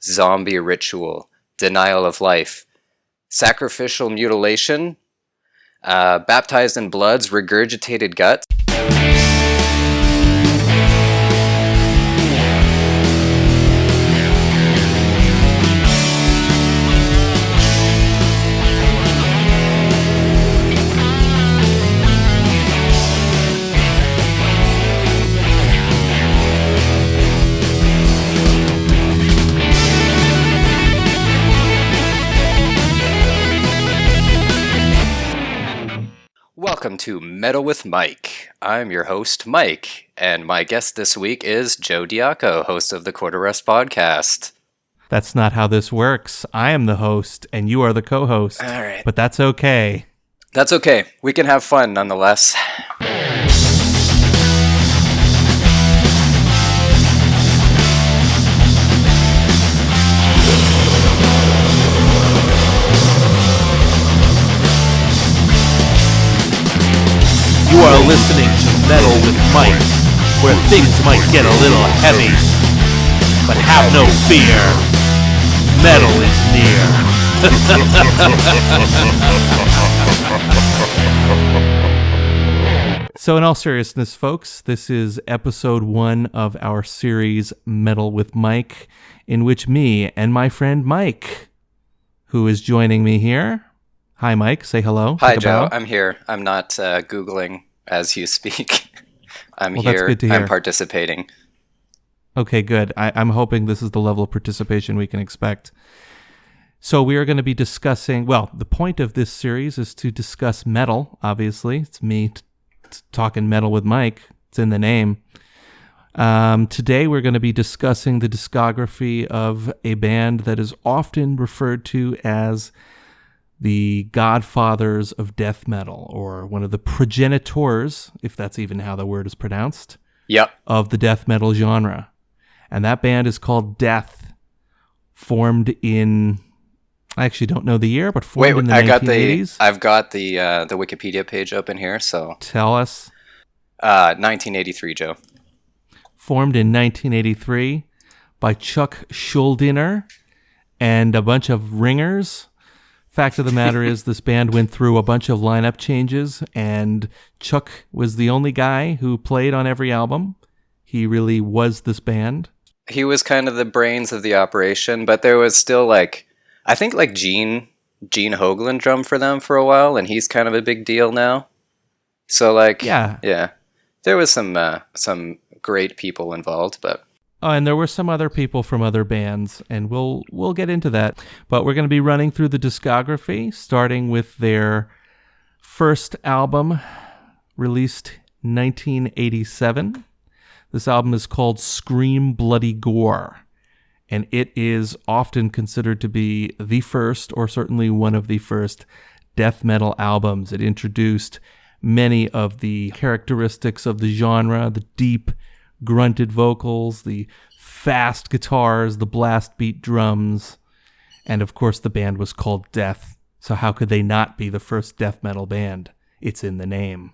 zombie ritual, denial of life, sacrificial mutilation, baptized in bloods, regurgitated guts. Welcome to Metal with Mike. I'm your host, Mike, and my guest this week is Joe Diaco, host of the Quarter Rest podcast. That's not how this works. I am the host, and you are the co-host. All right. But that's okay. That's okay. We can have fun nonetheless. You are listening to Metal with Mike, where things might get a little heavy. But have no fear, metal is near. So in all seriousness, folks, this is episode 1 of our series Metal with Mike, in which me and my friend Mike, who is joining me here. Hi, Mike. Say hello. Hi, Joe. I'm here. I'm not Googling as you speak. I'm well, here. That's good to hear. I'm participating. Okay, good. I'm hoping this is the level of participation we can expect. So we are going to be discussing, well, the point of this series is to discuss metal, obviously. It's me talking metal with Mike. It's in the name. Today we're going to be discussing the discography of a band that is often referred to as the godfathers of death metal, or one of the progenitors, if that's even how the word is pronounced, Yep. of the death metal genre. And that band is called Death, formed in, I actually don't know the year, but formed in the 1980s. I've got the Wikipedia page open here, so. Tell us. 1983, Joe. Formed in 1983 by Chuck Schuldiner and a bunch of ringers. Fact of the matter is, this band went through a bunch of lineup changes, and Chuck was the only guy who played on every album. He really was this band. He was kind of the brains of the operation, but there was still I think Gene Hoglan drummed for them for a while, and he's kind of a big deal now. So yeah, there was some great people involved, but. Oh, and there were some other people from other bands, and we'll get into that. But we're going to be running through the discography, starting with their first album, released 1987. This album is called Scream Bloody Gore, and it is often considered to be the first, or certainly one of the first, death metal albums. It introduced many of the characteristics of the genre, the deep, grunted vocals, the fast guitars, the blast beat drums, and of course the band was called Death. So how could they not be the first death metal band? It's in the name.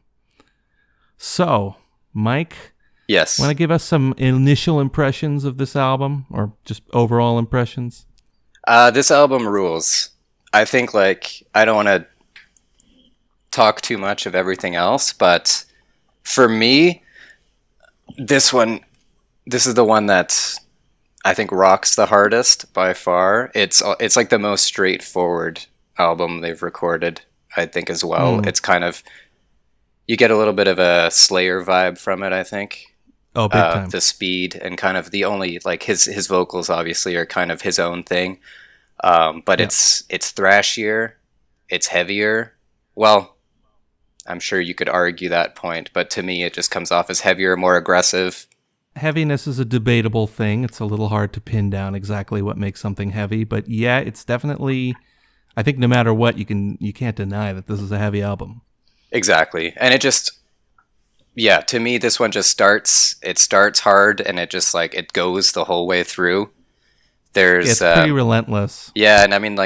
So, Mike, Yes. Want to give us some initial impressions of this album, or just overall impressions? This album rules. I think I don't want to talk too much of everything else, but for me, this is the one that I think rocks the hardest by far. It's the most straightforward album they've recorded, I think, as well. It's kind of, you get a little bit of a Slayer vibe from it, I think. Oh, big time. The speed and kind of the only, his vocals obviously are kind of his own thing. But yeah. it's thrashier, it's heavier. Well, I'm sure you could argue that point, but to me it just comes off as heavier, more aggressive. Heaviness is a debatable thing. It's a little hard to pin down exactly what makes something heavy, but yeah, it's definitely, I think no matter what, you can't deny that this is a heavy album. Exactly. And it just, yeah, to me this one just starts hard, and it just it goes the whole way through. It's pretty relentless. Yeah, and I mean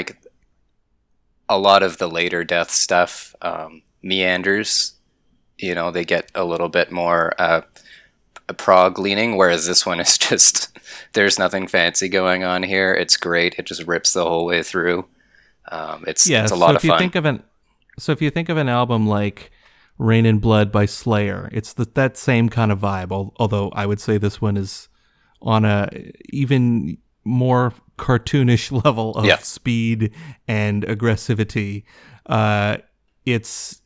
a lot of the later Death stuff meanders. They get a little bit more a prog leaning, whereas this one is just there's nothing fancy going on here. It's great. It just rips the whole way through. It's a lot of fun. If you think of an album like Rain and Blood by Slayer, it's that same kind of vibe. Although I would say this one is on a even more cartoonish level of speed and aggressivity. It's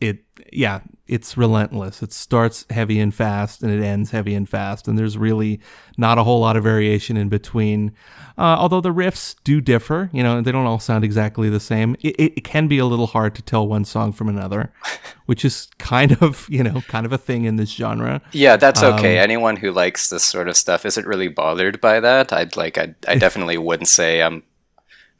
relentless. It starts heavy and fast, and it ends heavy and fast, and there's really not a whole lot of variation in between. Although the riffs do differ, they don't all sound exactly the same. It can be a little hard to tell one song from another, which is kind of a thing in this genre. Yeah, that's okay. Anyone who likes this sort of stuff isn't really bothered by that. I definitely wouldn't say I'm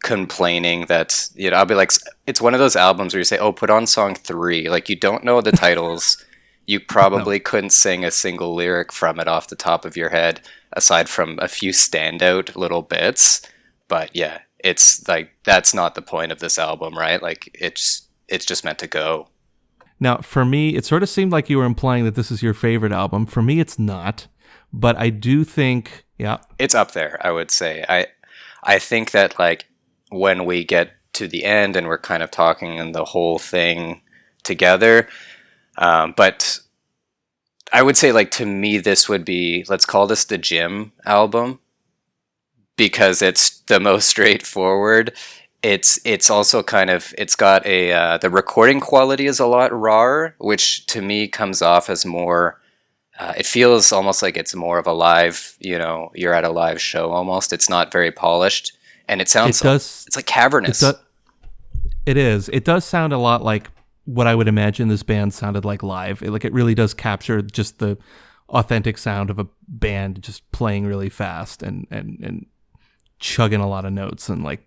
complaining that I'll be like, it's one of those albums where you say, oh, put on song 3, like you don't know the titles. You probably couldn't sing a single lyric from it off the top of your head aside from a few standout little bits, but yeah, it's like that's not the point of this album, right? Like it's just meant to go. Now for me, it sort of seemed like you were implying that this is your favorite album. For me, it's not, but I do think it's up there. I would say I think that like when we get to the end and we're kind of talking in the whole thing together. But I would say, like, to me, this would be, let's call this the gym album because it's the most straightforward. It's also kind of, it's got the recording quality is a lot rawer, which to me comes off as more, it feels almost like it's more of a live, you're at a live show almost. It's not very polished. And it sounds it's like cavernous. It is. It does sound a lot like what I would imagine this band sounded like live. It really does capture just the authentic sound of a band just playing really fast and chugging a lot of notes and like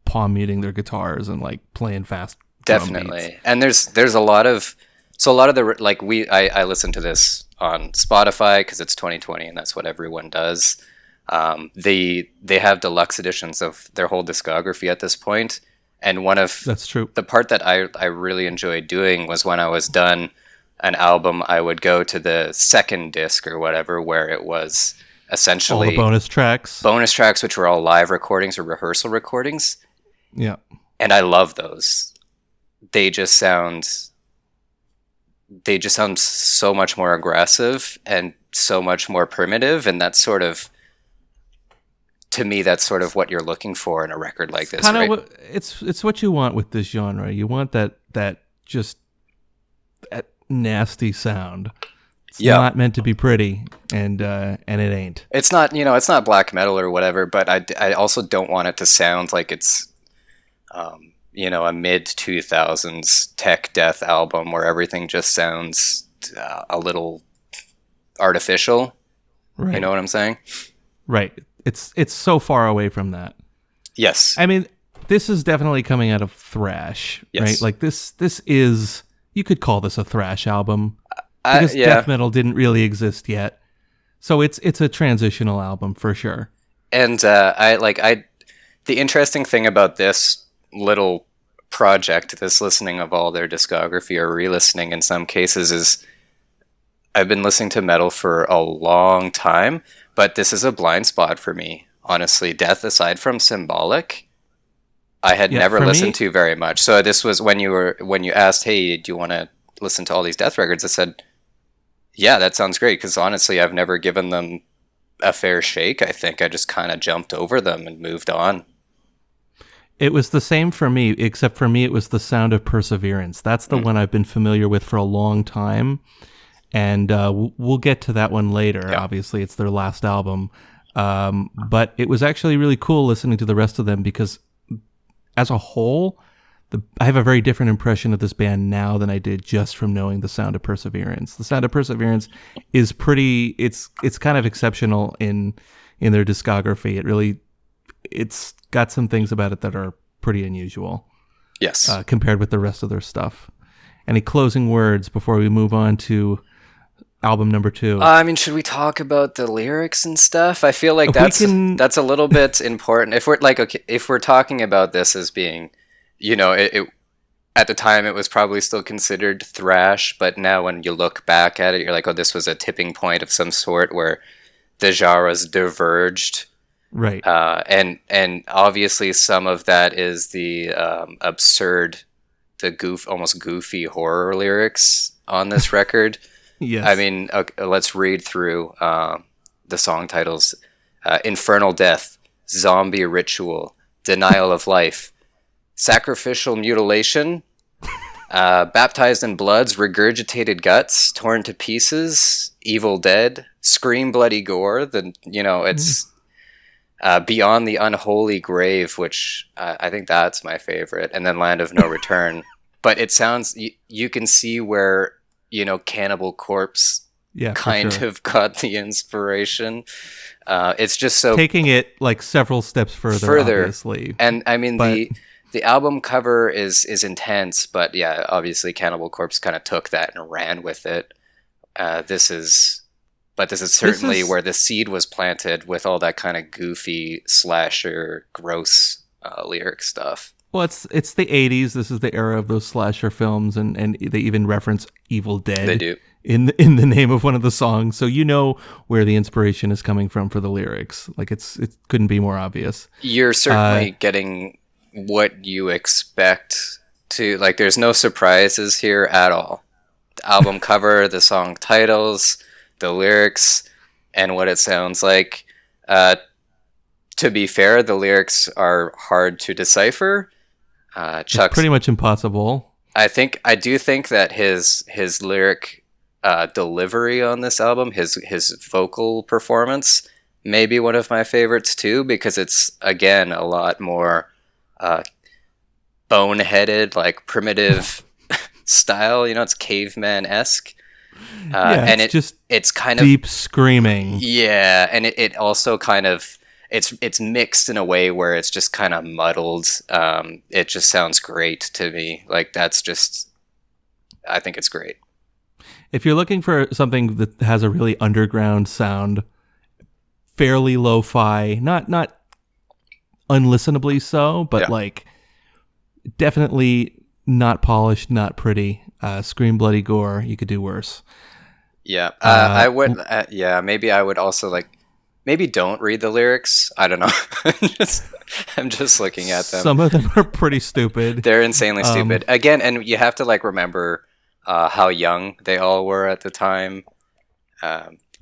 palm muting their guitars and like playing fast drum beats. And there's a lot of the like I listened to this on Spotify because it's 2020 and that's what everyone does. They have deluxe editions of their whole discography at this point, and that's true. The part that I really enjoyed doing was when I was done an album, I would go to the second disc or whatever, where it was essentially all the bonus tracks, which were all live recordings or rehearsal recordings. Yeah, and I love those. They just sound so much more aggressive and so much more primitive, and that's sort of. To me, that's sort of what you're looking for in a record like this, right? It's what you want with this genre. You want that just that nasty sound. It's not meant to be pretty, and it ain't. It's not, it's not black metal or whatever. But I also don't want it to sound like it's, a mid 2000s tech death album where everything just sounds a little artificial. Right. You know what I'm saying? Right. It's so far away from that. Yes. I mean, this is definitely coming out of thrash, right? Like this is, you could call this a thrash album because death metal didn't really exist yet. So it's a transitional album for sure. And the interesting thing about this little project, this listening of all their discography or re-listening in some cases, is I've been listening to metal for a long time. But this is a blind spot for me, honestly. Death, aside from Symbolic, I had never listened to very much. So this was when you asked, hey, do you want to listen to all these Death records? I said, yeah, that sounds great. Because honestly, I've never given them a fair shake. I think I just kind of jumped over them and moved on. It was the same for me, except for me, it was the Sound of Perseverance. That's the one I've been familiar with for a long time. And we'll get to that one later. Yeah. Obviously, it's their last album. But it was actually really cool listening to the rest of them because as a whole, I have a very different impression of this band now than I did just from knowing the Sound of Perseverance. The Sound of Perseverance is it's kind of exceptional in their discography. It's got some things about it that are pretty unusual. Yes. Compared with the rest of their stuff. Any closing words before we move on to album number 2? I mean, should we talk about the lyrics and stuff? I feel like that's a little bit important. If we're talking about this as being, at the time it was probably still considered thrash, but now when you look back at it, you're like, oh, this was a tipping point of some sort where the genres diverged. Right. And obviously some of that is the absurd, almost goofy horror lyrics on this record. Yes. I mean, okay, let's read through the song titles. Infernal Death, Zombie Ritual, Denial of Life, Sacrificial Mutilation, Baptized in Bloods, Regurgitated Guts, Torn to Pieces, Evil Dead, Scream Bloody Gore. It's Beyond the Unholy Grave, which I think that's my favorite, and then Land of No Return. But it sounds, you can see where, Cannibal Corpse kind of got the inspiration. It's just so taking it like several steps further. Obviously. And I mean, the album cover is intense, but yeah, obviously Cannibal Corpse kind of took that and ran with it. This is certainly where the seed was planted with all that kind of goofy slasher, gross lyric stuff. Well, it's the 80s. This is the era of those slasher films, and they even reference Evil Dead. They do. In the name of one of the songs, so where the inspiration is coming from for the lyrics. Like it couldn't be more obvious. You're certainly getting what you expect to, like, there's no surprises here at all. The album cover, the song titles, the lyrics, and what it sounds like. To be fair, the lyrics are hard to decipher. Chuck's it's pretty much impossible. I do think that his lyric delivery on this album, his vocal performance, may be one of my favorites too, because it's, again, a lot more boneheaded, like primitive style. It's caveman-esque. And it's kind of deep screaming. Yeah, and it also kind of it's mixed in a way where it's just kind of muddled. It just sounds great to me. Like I think it's great. If you're looking for something that has a really underground sound, fairly lo-fi, not unlistenably so, but like definitely not polished, not pretty. Scream Bloody Gore, you could do worse. Yeah, I would. Maybe I would also maybe don't read the lyrics. I don't know. I'm just looking at them. Some of them are pretty stupid. They're insanely stupid. Again, and you have to remember how young they all were at the time.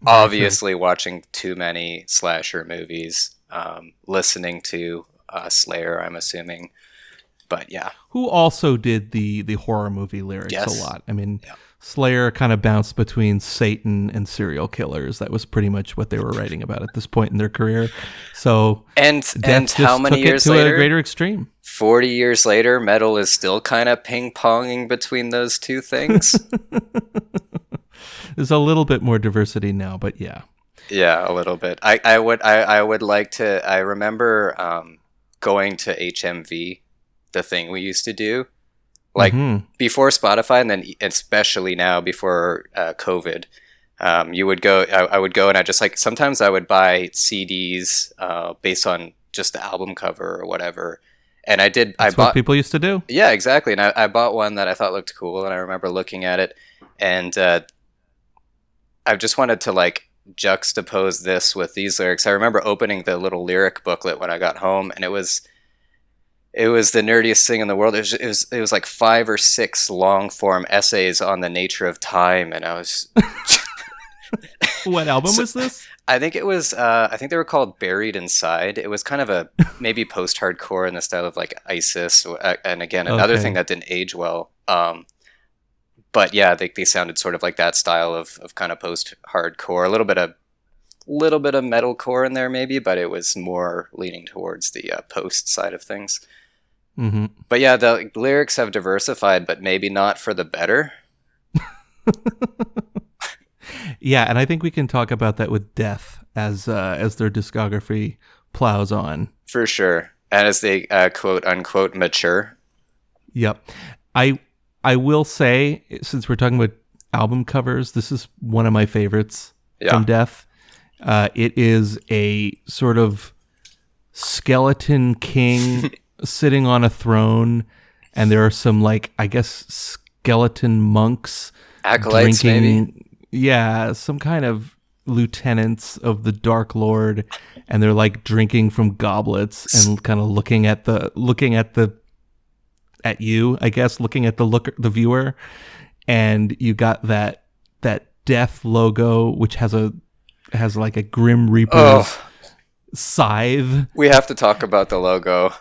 Obviously, watching too many slasher movies, listening to Slayer, I'm assuming. But yeah. Who also did the horror movie lyrics a lot. I mean, Slayer kind of bounced between Satan and serial killers. That was pretty much what they were writing about at this point in their career. So and how many years later? To a greater extreme. 40 years later, metal is still kind of ping-ponging between those two things. There's a little bit more diversity now, but yeah. Yeah, a little bit. I would like to. I remember going to HMV, the thing we used to do, before Spotify, and then especially now before COVID. You would go. I would go, and I just sometimes I would buy CDs based on just the album cover or whatever. And I did. That's what people used to do. Yeah, exactly. And I bought one that I thought looked cool, and I remember looking at it, and I just wanted to juxtapose this with these lyrics. I remember opening the little lyric booklet when I got home, and it was the nerdiest thing in the world. It was like 5 or 6 long form essays on the nature of time, and I was. What album was this? I think it was. I think they were called Buried Inside. It was kind of a maybe post-hardcore in the style of ISIS, and again another thing that didn't age well. But yeah, they sounded sort of like that style of kind of post-hardcore, a little bit of metalcore in there maybe, but it was more leaning towards the post side of things. Mm-hmm. But yeah, the lyrics have diversified, but maybe not for the better. Yeah, and I think we can talk about that with Death as their discography plows on. For sure, and as they quote unquote mature. Yep, I will say, since we're talking about album covers, this is one of my favorites from Death. It is a sort of skeleton king sitting on a throne, and there are some, like, I guess skeleton monks Acolytes, maybe? Yeah, some kind of lieutenants of the Dark Lord, and they're like drinking from goblets and kind of looking at you, I guess, looking at the viewer, and you got that death logo, which has like a Grim Reaper's scythe. We have to talk about the logo,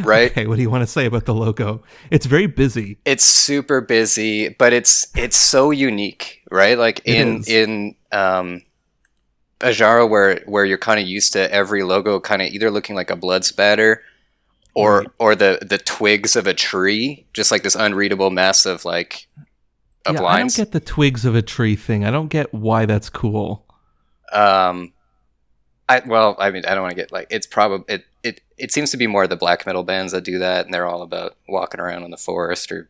right? Okay, what do you want to say about the logo? It's very busy. It's super busy, but it's so unique, right? Like in a genre where you're kind of used to every logo kind of either looking like a blood spatter or the twigs of a tree, just like this unreadable mess of lines. I don't get the twigs of a tree thing. I don't get why that's cool. I don't want to get like, it's probably it seems to be more the black metal bands that do that, and they're all about walking around in the forest or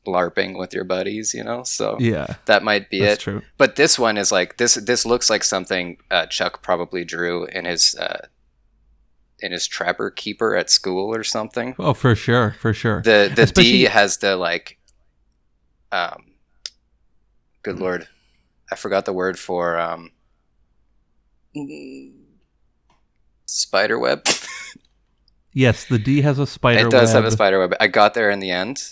LARPing with your buddies, so yeah, that might be that's it. True. But this one is like this looks like something Chuck probably drew in his Trapper Keeper at school or something. Oh, for sure. The D has the like good lord, I forgot the word for spider web. Yes, the D has a spider web. It does have a spider web. I got there in the end.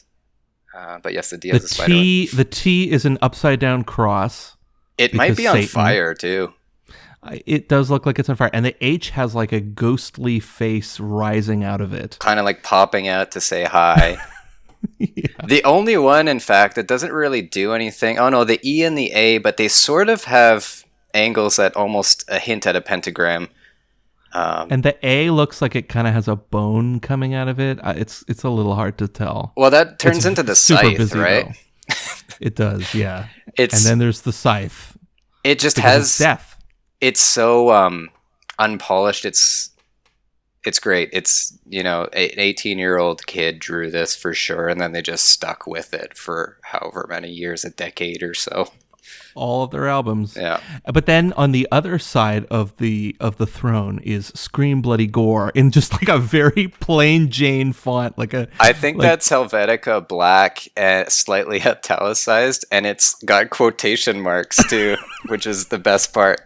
But yes, the D has a spider web. The T is an upside down cross. It might be on fire too. It does look like it's on fire. And the H has like a ghostly face rising out of it. Kind of like popping out to say hi. Yeah. The only one, in fact, that doesn't really do anything. Oh no, the E and the A, but they sort of have angles that almost hint at a pentagram. And the A looks like it kind of has a bone coming out of it. It's a little hard to tell. Well, that turns into the scythe, busy, right? It does, yeah. And then there's the scythe. It just has death. It's so unpolished. It's great. It's an 18-year-old kid drew this for sure, and then they just stuck with it for however many years, a decade or so. All of their albums. Yeah. But then on the other side of the throne is Scream Bloody Gore in just like a very plain Jane font. I think that's Helvetica black and slightly italicized, and it's got quotation marks too, which is the best part.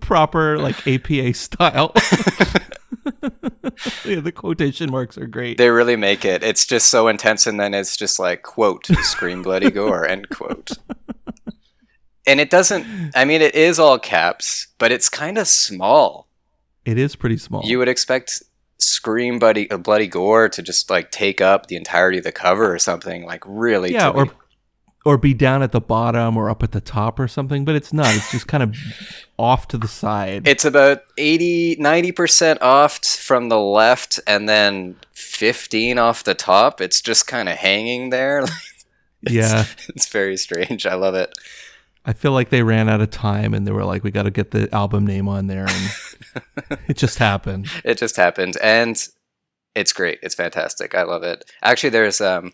Proper like APA style. Yeah, the quotation marks are great. They really make it. It's just so intense, and then it's just like, quote, Scream Bloody Gore, end quote. And it doesn't, it is all caps, but it's kind of small. It is pretty small. You would expect Scream Bloody Gore to just like take up the entirety of the cover or something, like really. Yeah, or be down at the bottom or up at the top or something, but it's not. It's just kind of off to the side. It's about 90% off from the left and then 15 off the top. It's just kind of hanging there. It's very strange. I love it. I feel like they ran out of time and they were like, we got to get the album name on there. And it just happened. It just happened. And it's great. It's fantastic. I love it. Actually, there's... we're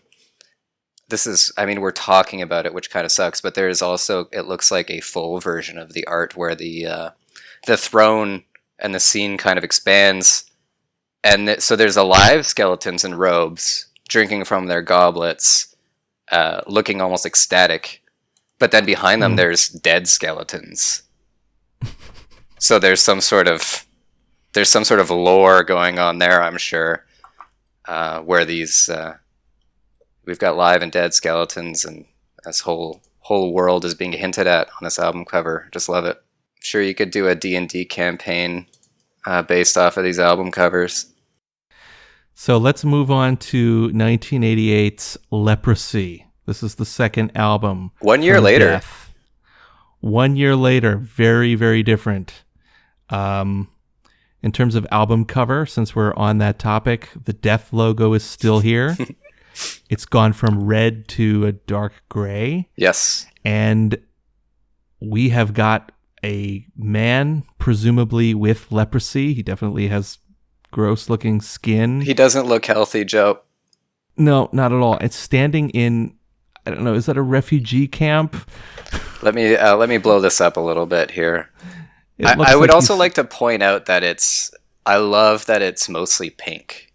talking about it, which kind of sucks, but there's also, it looks like a full version of the art where the throne and the scene kind of expands. And so there's alive skeletons in robes, drinking from their goblets, looking almost ecstatic. But then behind them, there's dead skeletons. So there's some sort of lore going on there, I'm sure, where these... we've got live and dead skeletons, and this whole world is being hinted at on this album cover. Just love it. I'm sure you could do a D&D campaign based off of these album covers. So let's move on to 1988's Leprosy. This is the second album. 1 year later. Death. 1 year later. Very, very different. In terms of album cover, since we're on that topic, the Death logo is still here. It's gone from red to a dark gray. Yes. And we have got a man, presumably with leprosy. He definitely has gross-looking skin. He doesn't look healthy, Joe. No, not at all. It's standing in, I don't know, is that a refugee camp? Let me blow this up a little bit here. I would also like to point out that I love that it's mostly pink.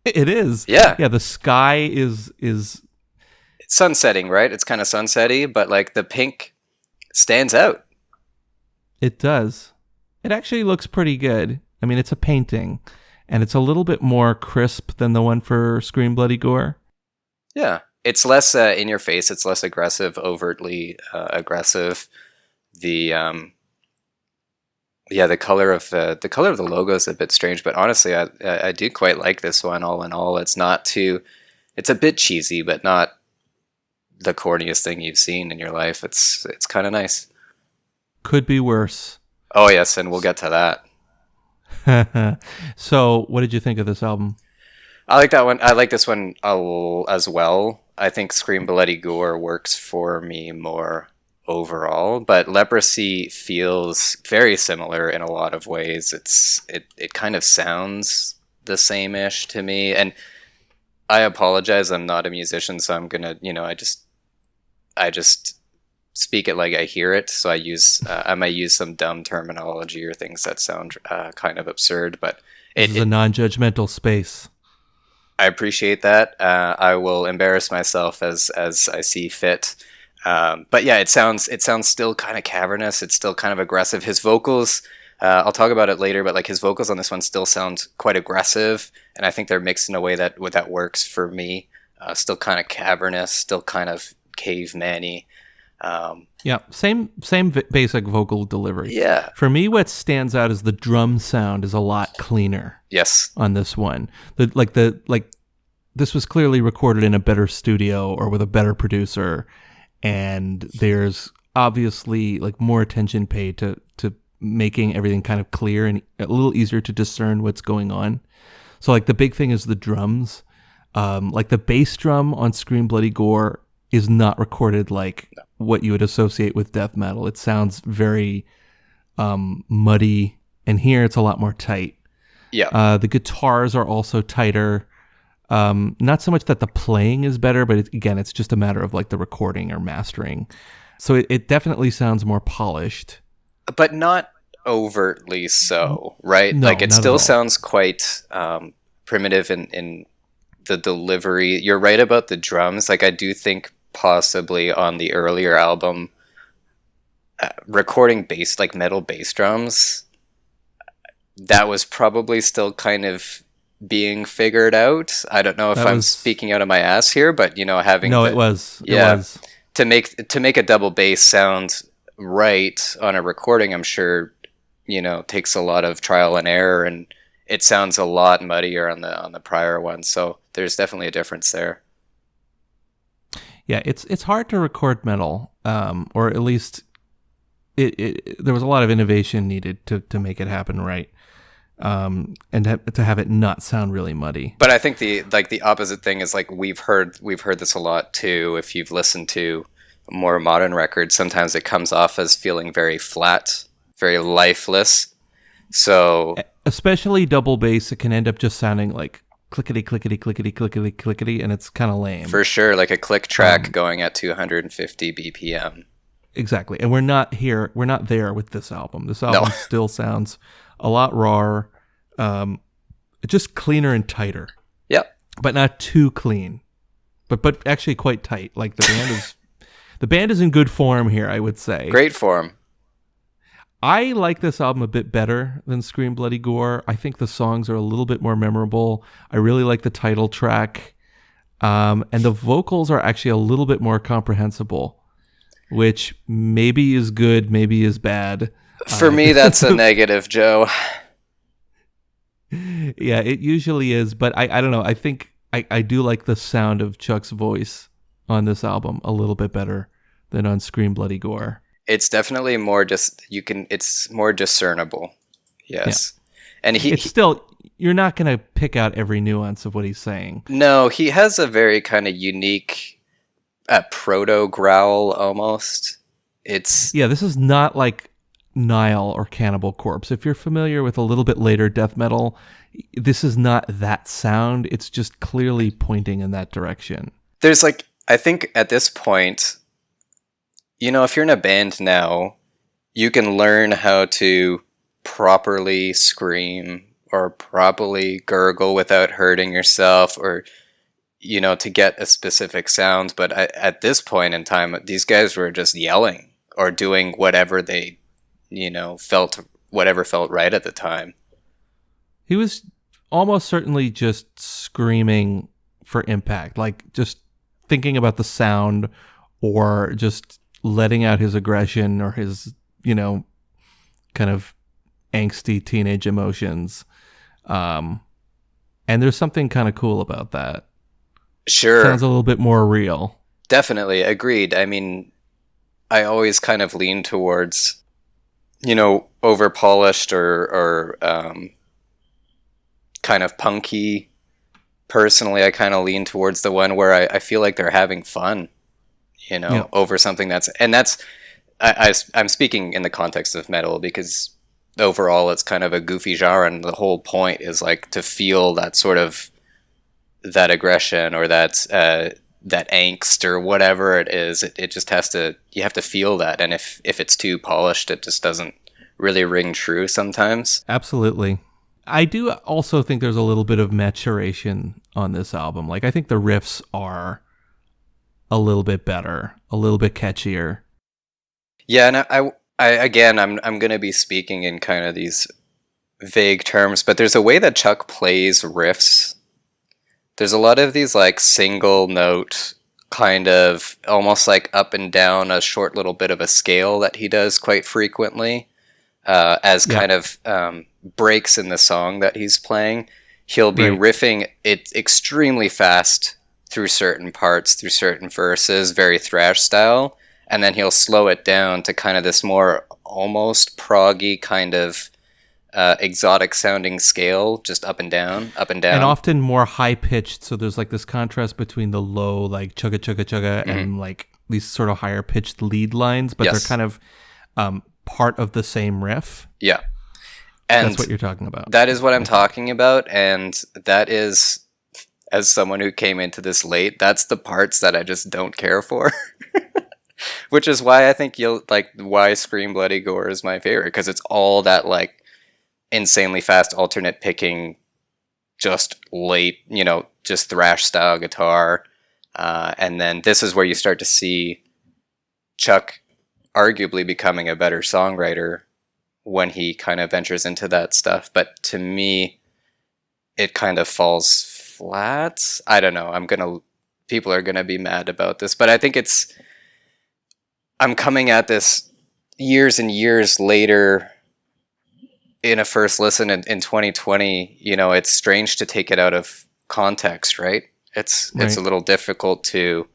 It is. Yeah. Yeah, the sky is It's sunsetting, right? It's kind of sunsetty, but like the pink stands out. it does. It actually looks pretty good. I mean, it's a painting, and it's a little bit more crisp than the one for Scream Bloody Gore. Yeah. It's less in your face. It's less aggressive, overtly aggressive. The yeah, the color of the logo is a bit strange, but honestly, I do quite like this one. All in all, it's not too. It's a bit cheesy, but not the corniest thing you've seen in your life. It's kind of nice. Could be worse. Oh yes, and we'll get to that. So, what did you think of this album? I like that one. I like this one as well. I think Scream Bloody Gore works for me more overall, but Leprosy feels very similar in a lot of ways. It kind of sounds the same-ish to me, and I apologize. I'm not a musician, so I'm gonna, I just speak it like I hear it. So I might use some dumb terminology or things that sound kind of absurd, but This is a non-judgmental space. I appreciate that. I will embarrass myself as I see fit. But yeah, it sounds still kind of cavernous. It's still kind of aggressive. His vocals, I'll talk about it later, but like his vocals on this one still sound quite aggressive, and I think they're mixed in a way that works for me. Still kind of cavernous, still kind of caveman-y. Yeah, same basic vocal delivery. Yeah. For me, what stands out is the drum sound is a lot cleaner Yes. on this one. This was clearly recorded in a better studio or with a better producer, and there's obviously like more attention paid to making everything kind of clear and a little easier to discern what's going on. So like the big thing is the drums. Like the bass drum on Scream Bloody Gore is not recorded like what you would associate with death metal. It sounds very muddy, and here it's a lot more tight. Yeah. The guitars are also tighter. Not so much that the playing is better, but it's just a matter of like the recording or mastering. So it definitely sounds more polished. But not overtly so, right? No, like it not at still all. sounds quite primitive in the delivery. You're right about the drums. Like I do think possibly on the earlier album, recording bass, like metal bass drums, that was probably still kind of being figured out. I don't know if I'm speaking out of my ass here, but having No, it was. Yeah. It was. To make a double bass sound right on a recording, I'm sure takes a lot of trial and error, and it sounds a lot muddier on the prior one. So there's definitely a difference there. Yeah, it's hard to record metal, or at least there was a lot of innovation needed to make it happen right, and to have it not sound really muddy. But I think the opposite thing is like we've heard this a lot too. If you've listened to more modern records, sometimes it comes off as feeling very flat, very lifeless. So especially double bass, it can end up just sounding like clickety clickety clickety clickety clickety, and it's kind of lame. For sure, like a click track going at 250 BPM. Exactly, and we're not there with this album. This album still sounds a lot rawer, just cleaner and tighter. Yep, but not too clean, but actually quite tight. Like the band is in good form here, I would say. Great form. I like this album a bit better than Scream Bloody Gore. I think the songs are a little bit more memorable. I really like the title track. And the vocals are actually a little bit more comprehensible, which maybe is good, maybe is bad. For me, that's a negative, Joe. Yeah, it usually is, but I don't know. I think I do like the sound of Chuck's voice on this album a little bit better than on Scream Bloody Gore. It's definitely more it's more discernible. Yes. Yeah. And it's still, you're not going to pick out every nuance of what he's saying. No, he has a very kind of unique proto growl almost. This is not like Nile or Cannibal Corpse. If you're familiar with a little bit later death metal, this is not that sound. It's just clearly pointing in that direction. There's like, I think at this point, if you're in a band now, you can learn how to properly scream or probably gurgle without hurting yourself, or to get a specific sound. But at this point in time, these guys were just yelling or doing whatever they felt right at the time. He was almost certainly just screaming for impact, like just thinking about the sound or just letting out his aggression or his, kind of angsty teenage emotions. And there's something kind of cool about that. Sure. Sounds a little bit more real. Definitely. Agreed. I mean, I always kind of lean towards, over polished or kind of punky. Personally, I kind of lean towards the one where I feel like they're having fun, over something I'm speaking in the context of metal, because overall it's kind of a goofy genre, and the whole point is like to feel that sort of that aggression or that angst or whatever it is. It just you have to feel that, and if it's too polished, it just doesn't really ring true sometimes. Absolutely. I do also think there's a little bit of maturation on this album. Like, I think the riffs are a little bit better, a little bit catchier. Yeah, and I'm going to be speaking in kind of these vague terms, but there's a way that Chuck plays riffs. There's a lot of these like single note kind of almost like up and down a short little bit of a scale that he does quite frequently as kind of breaks in the song that he's playing. He'll be riffing it extremely fast through certain parts, through certain verses, very thrash style, and then he'll slow it down to kind of this more almost proggy kind of exotic sounding scale, just up and down, up and down. And often more high pitched, so there's like this contrast between the low, like chugga chugga chugga, and like these sort of higher pitched lead lines, but they're kind of part of the same riff. Yeah. And that's what you're talking about. That is what I'm talking about, and that is, as someone who came into this late, that's the parts that I just don't care for. Which is why I think why Scream Bloody Gore is my favorite, because it's all that like insanely fast alternate picking, just late, just thrash style guitar. And then this is where you start to see Chuck arguably becoming a better songwriter when he kind of ventures into that stuff. But to me, it kind of falls flat. I don't know. People are gonna be mad about this, but I think I'm coming at this years and years later in a first listen in 2020. It's strange to take it out of context, right? It's a little difficult to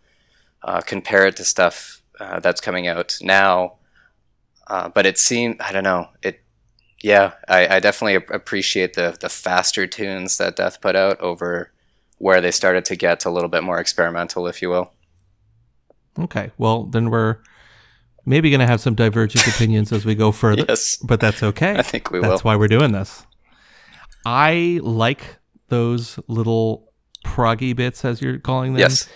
compare it to stuff that's coming out now. But it seemed, I don't know, I definitely appreciate the faster tunes that Death put out over where they started to get a little bit more experimental, if you will. Okay, well, then we're maybe going to have some divergent opinions as we go further, yes. But that's okay. I think we will. That's why we're doing this. I like those little proggy bits, as you're calling them. Yes.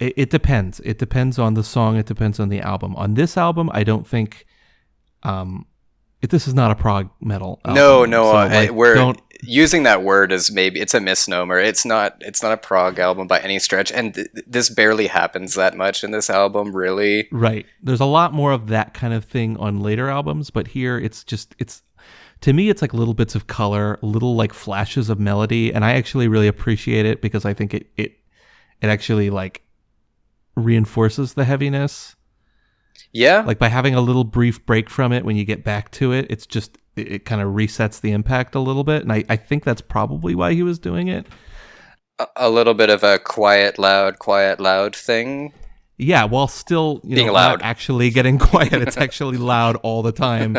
It depends. It depends on the song. It depends on the album. On this album, I don't think this is not a prog metal album. No. We're using that word as maybe it's a misnomer. It's not a prog album by any stretch, and this barely happens that much in this album, really. Right. There's a lot more of that kind of thing on later albums, but here it's to me it's like little bits of color, little like flashes of melody, and I actually really appreciate it because I think it actually like reinforces the heaviness. Yeah. Like by having a little brief break from it when you get back to it, it kind of resets the impact a little bit. And I think that's probably why he was doing it. A little bit of a quiet, loud thing. Yeah, while still being loud. Not actually getting quiet. It's actually loud all the time.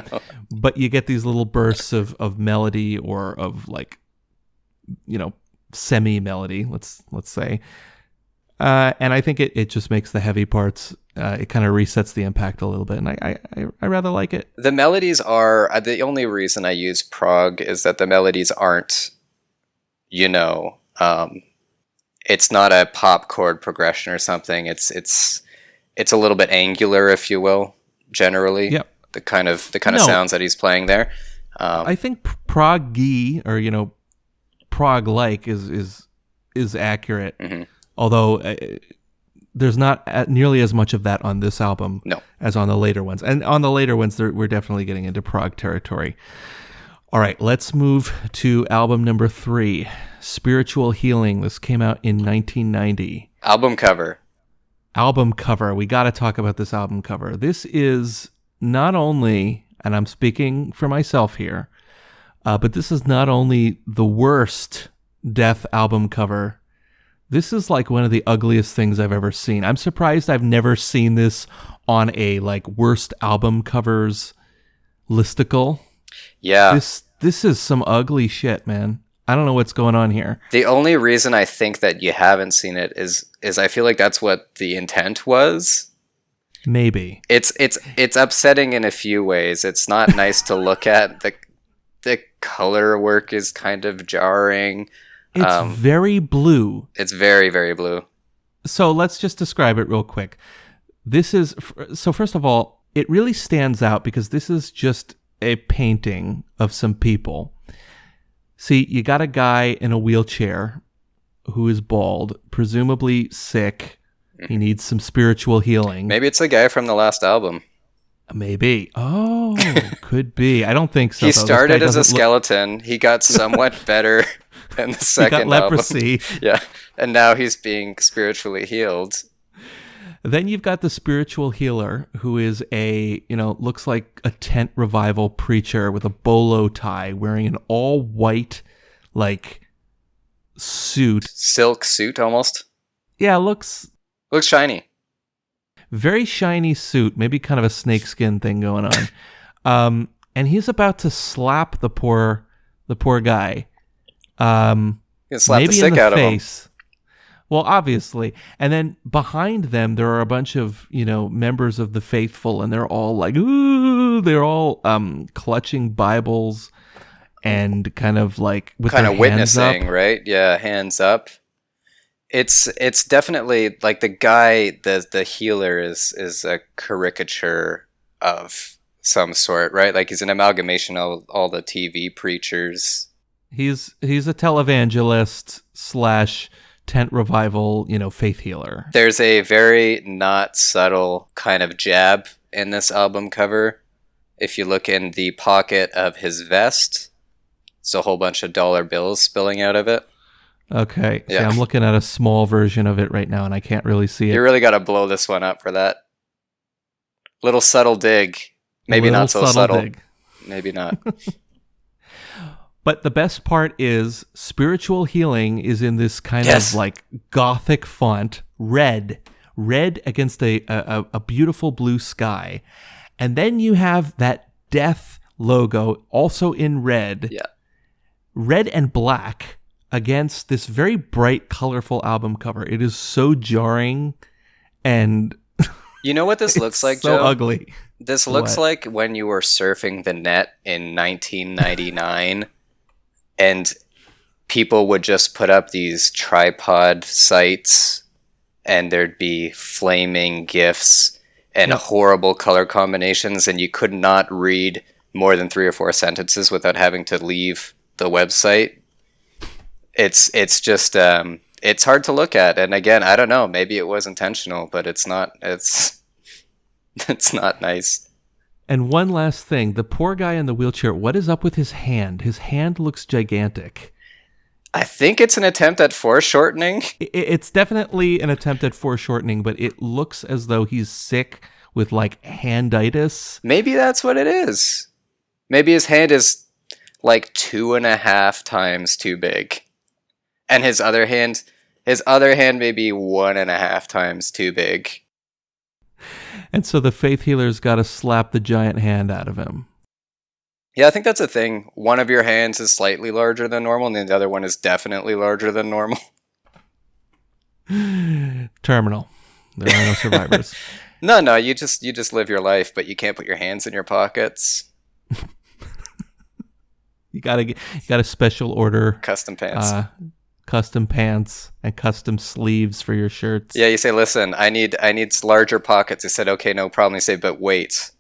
But you get these little bursts of melody or of like, semi-melody, let's say. And I think it just makes the heavy parts, it kind of resets the impact a little bit, and I rather like it. The melodies are, the only reason I use prog is that the melodies aren't, it's not a pop chord progression or something. It's a little bit angular, if you will, generally. Yep. The kind of sounds that he's playing there. I think prog-y, or prog-like is accurate. Mm-hmm. Although there's not nearly as much of that on this album as on the later ones. And on the later ones, we're definitely getting into prog territory. All right, let's move to album number 3, Spiritual Healing. This came out in 1990. Album cover. Album cover. We got to talk about this album cover. This is not only, and I'm speaking for myself here, but this is not only the worst Death album cover. This is like one of the ugliest things I've ever seen. I'm surprised I've never seen this on a worst album covers listicle. Yeah. This is some ugly shit, man. I don't know what's going on here. The only reason I think that you haven't seen it is I feel like that's what the intent was. Maybe. It's upsetting in a few ways. It's not nice to look at. The color work is kind of jarring. It's very blue. It's very, very blue. So let's just describe it real quick. So first of all, it really stands out because this is just a painting of some people. See, you got a guy in a wheelchair who is bald, presumably sick. He needs some spiritual healing. Maybe it's the guy from the last album. Maybe. Oh, could be. I don't think so. He started as a skeleton. He got somewhat better in the second album. Leprosy. Yeah. And now he's being spiritually healed. Then you've got the spiritual healer, who is looks like a tent revival preacher with a bolo tie, wearing an all white, suit. Silk suit, almost. Yeah, looks shiny. Very shiny suit, maybe kind of a snakeskin thing going on. And he's about to slap the poor guy. Slap maybe the sick in the out face. of him. Well, obviously. And then behind them, there are a bunch of, members of the faithful, and they're all ooh, they're all clutching Bibles and kind of with kind their of witnessing, hands up. Right? Yeah, hands up. It's definitely the guy, the healer is a caricature of some sort, right? He's an amalgamation of all the TV preachers. He's a televangelist / tent revival, faith healer. There's a very not subtle kind of jab in this album cover. If you look in the pocket of his vest, it's a whole bunch of dollar bills spilling out of it. Okay. Yeah. See, I'm looking at a small version of it right now, and I can't really see it. You really got to blow this one up for that. Little subtle dig. Maybe not so subtle. Dig. Maybe not. But the best part is spiritual healing is in this kind of gothic font, red against a beautiful blue sky. And then you have that death logo also in red. Yeah. Red and black against this very bright, colorful album cover. It is so jarring, and you know what this looks like, so Joe? Ugly. This looks like when you were surfing the net in 1999 and people would just put up these tripod sites and there'd be flaming GIFs and horrible color combinations, and you could not read more than 3 or 4 sentences without having to leave the website. It's just it's hard to look at, and again, I don't know, maybe it was intentional, but it's not nice. And one last thing, the poor guy in the wheelchair, what is up with his hand? His hand looks gigantic. I think it's an attempt at foreshortening. It's definitely an attempt at foreshortening, but it looks as though he's sick with handitis. Maybe that's what it is. Maybe his hand is 2.5 times too big. And his other hand may be 1.5 times too big. And so the faith healer's got to slap the giant hand out of him. Yeah, I think that's a thing. One of your hands is slightly larger than normal, and the other one is definitely larger than normal. Terminal. There are no survivors. No, you just live your life, but you can't put your hands in your pockets. You gotta special order custom pants. Custom pants and custom sleeves for your shirts. Yeah, you say, listen, I need larger pockets. I said, okay, no problem. You say, but wait,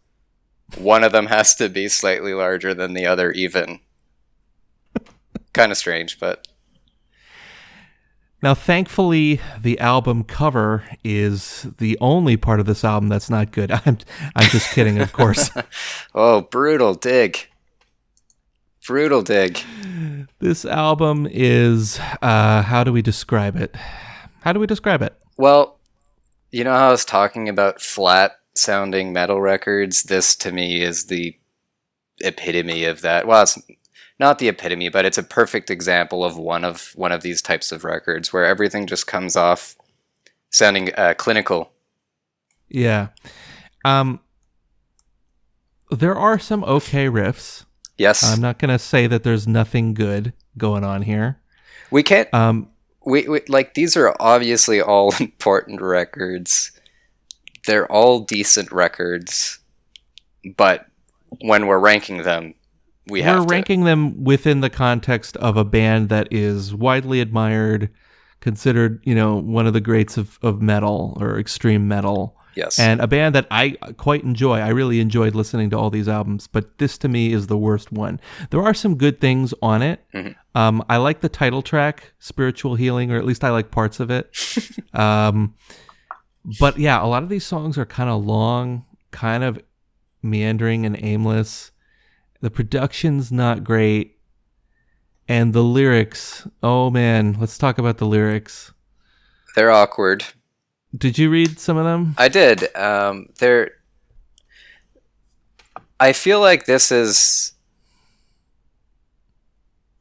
one of them has to be slightly larger than the other even. Kind of strange, but... Now, thankfully, the album cover is the only part of this album that's not good. I'm just kidding, of course. Oh, brutal dig. Brutal dig. This album is, how do we describe it? Well, you know how I was talking about flat-sounding metal records? This, to me, is the epitome of that. Well, it's not the epitome, but it's a perfect example of one of these types of records where everything just comes off sounding clinical. Yeah. There are some okay riffs. Yes. I'm not going to say that there's nothing good going on here. We can't... We like, these are obviously all important records. They're all decent records, but when we're ranking them, we're ranking them within the context of a band that is widely admired, considered, one of the greats of metal or extreme metal. Yes. And a band that I quite enjoy. I really enjoyed listening to all these albums, but this to me is the worst one. There are some good things on it. Mm-hmm. I like the title track, Spiritual Healing, or at least I like parts of it. But yeah, a lot of these songs are kind of long, kind of meandering and aimless. The production's not great. And the lyrics, oh man, let's talk about the lyrics. They're awkward. Did you read some of them? I did. I feel like this is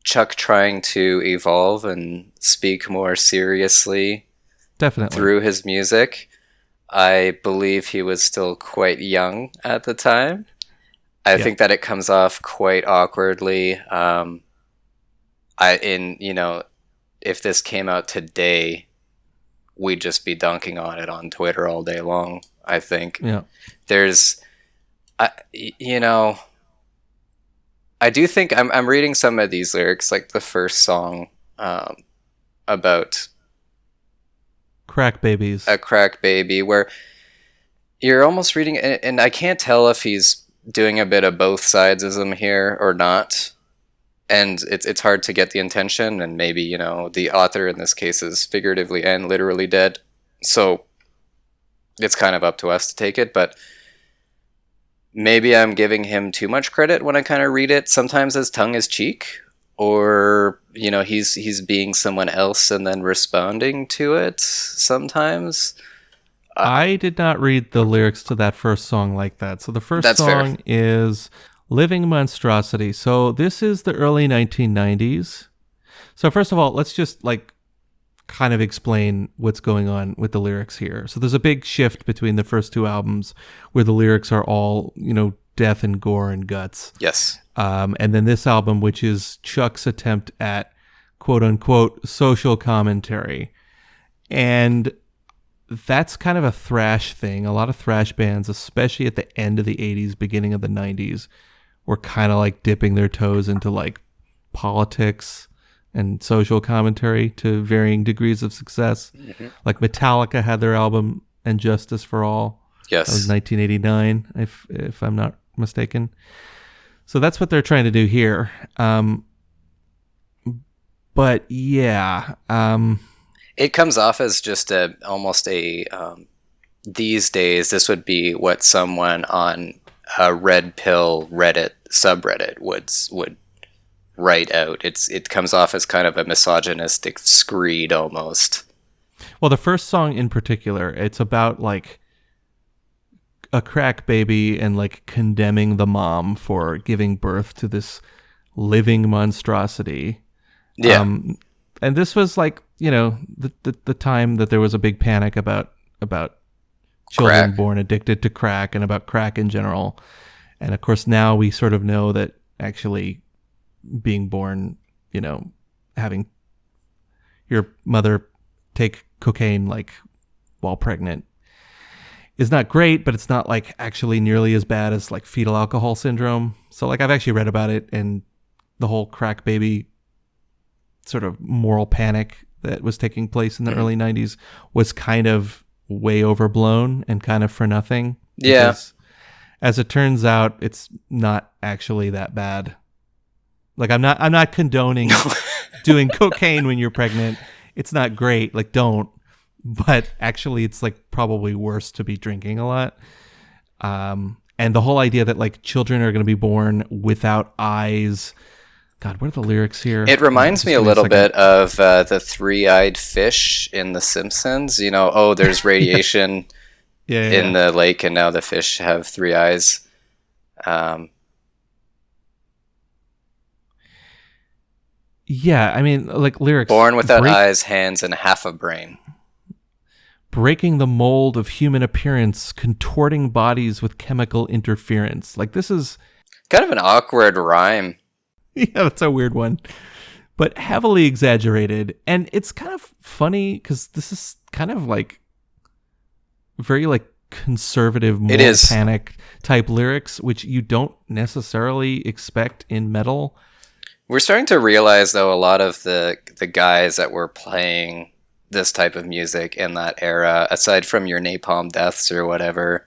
Chuck trying to evolve and speak more seriously. Definitely. Through his music. I believe he was still quite young at the time. I think that it comes off quite awkwardly. If this came out today, we'd just be dunking on it on Twitter all day long, I think. Yeah. I do think I'm reading some of these lyrics, like the first song about crack babies. A crack baby, where you're almost reading, and I can't tell if he's doing a bit of both sidesism here or not. And it's hard to get the intention, and maybe, the author in this case is figuratively and literally dead. So it's kind of up to us to take it, but maybe I'm giving him too much credit when I kind of read it, sometimes as tongue as cheek, or, he's being someone else and then responding to it sometimes. I did not read the lyrics to that first song like that. So the first song is Living Monstrosity. So this is the early 1990s. So first of all, let's just kind of explain what's going on with the lyrics here. So there's a big shift between the first two albums where the lyrics are all, death and gore and guts. Yes. And then this album, which is Chuck's attempt at quote unquote social commentary. And that's kind of a thrash thing. A lot of thrash bands, especially at the end of the 80s, beginning of the 90s, were kind of dipping their toes into politics and social commentary to varying degrees of success. Mm-hmm. Like Metallica had their album And Justice for All. Yes. That was 1989, if I'm not mistaken. So that's what they're trying to do here. But yeah. It comes off as just almost these days, this would be what someone on a Red Pill Reddit subreddit would write out. It comes off as kind of a misogynistic screed almost. Well, the first song in particular, it's about a crack baby and condemning the mom for giving birth to this living monstrosity. Yeah. And this was the time that there was a big panic about children born addicted to crack and about crack in general. And of course now we sort of know that actually being born, having your mother take cocaine while pregnant is not great, but it's not actually nearly as bad as fetal alcohol syndrome. So I've actually read about it, and the whole crack baby sort of moral panic that was taking place in the early 90s was kind of way overblown and kind of for nothing. Yeah. As it turns out, it's not actually that bad. Like, I'm not condoning doing cocaine when you're pregnant. It's not great. Like, don't. But actually, it's like probably worse to be drinking a lot. And the whole idea that like children are going to be born without eyes. God, what are the lyrics here? It reminds me a little bit of the three-eyed fish in The Simpsons. You know, oh, there's radiation in the lake, and now the fish have three eyes. Yeah, I mean, like lyrics. Born without eyes, hands, and half a brain. Breaking the mold of human appearance, contorting bodies with chemical interference. Like, this is kind of an awkward rhyme. Yeah, that's a weird one, but heavily exaggerated. And it's kind of funny because this is kind of like very like conservative moral panic type lyrics, which you don't necessarily expect in metal. We're starting to realize, though, a lot of the guys that were playing this type of music in that era, aside from your Napalm Deaths or whatever,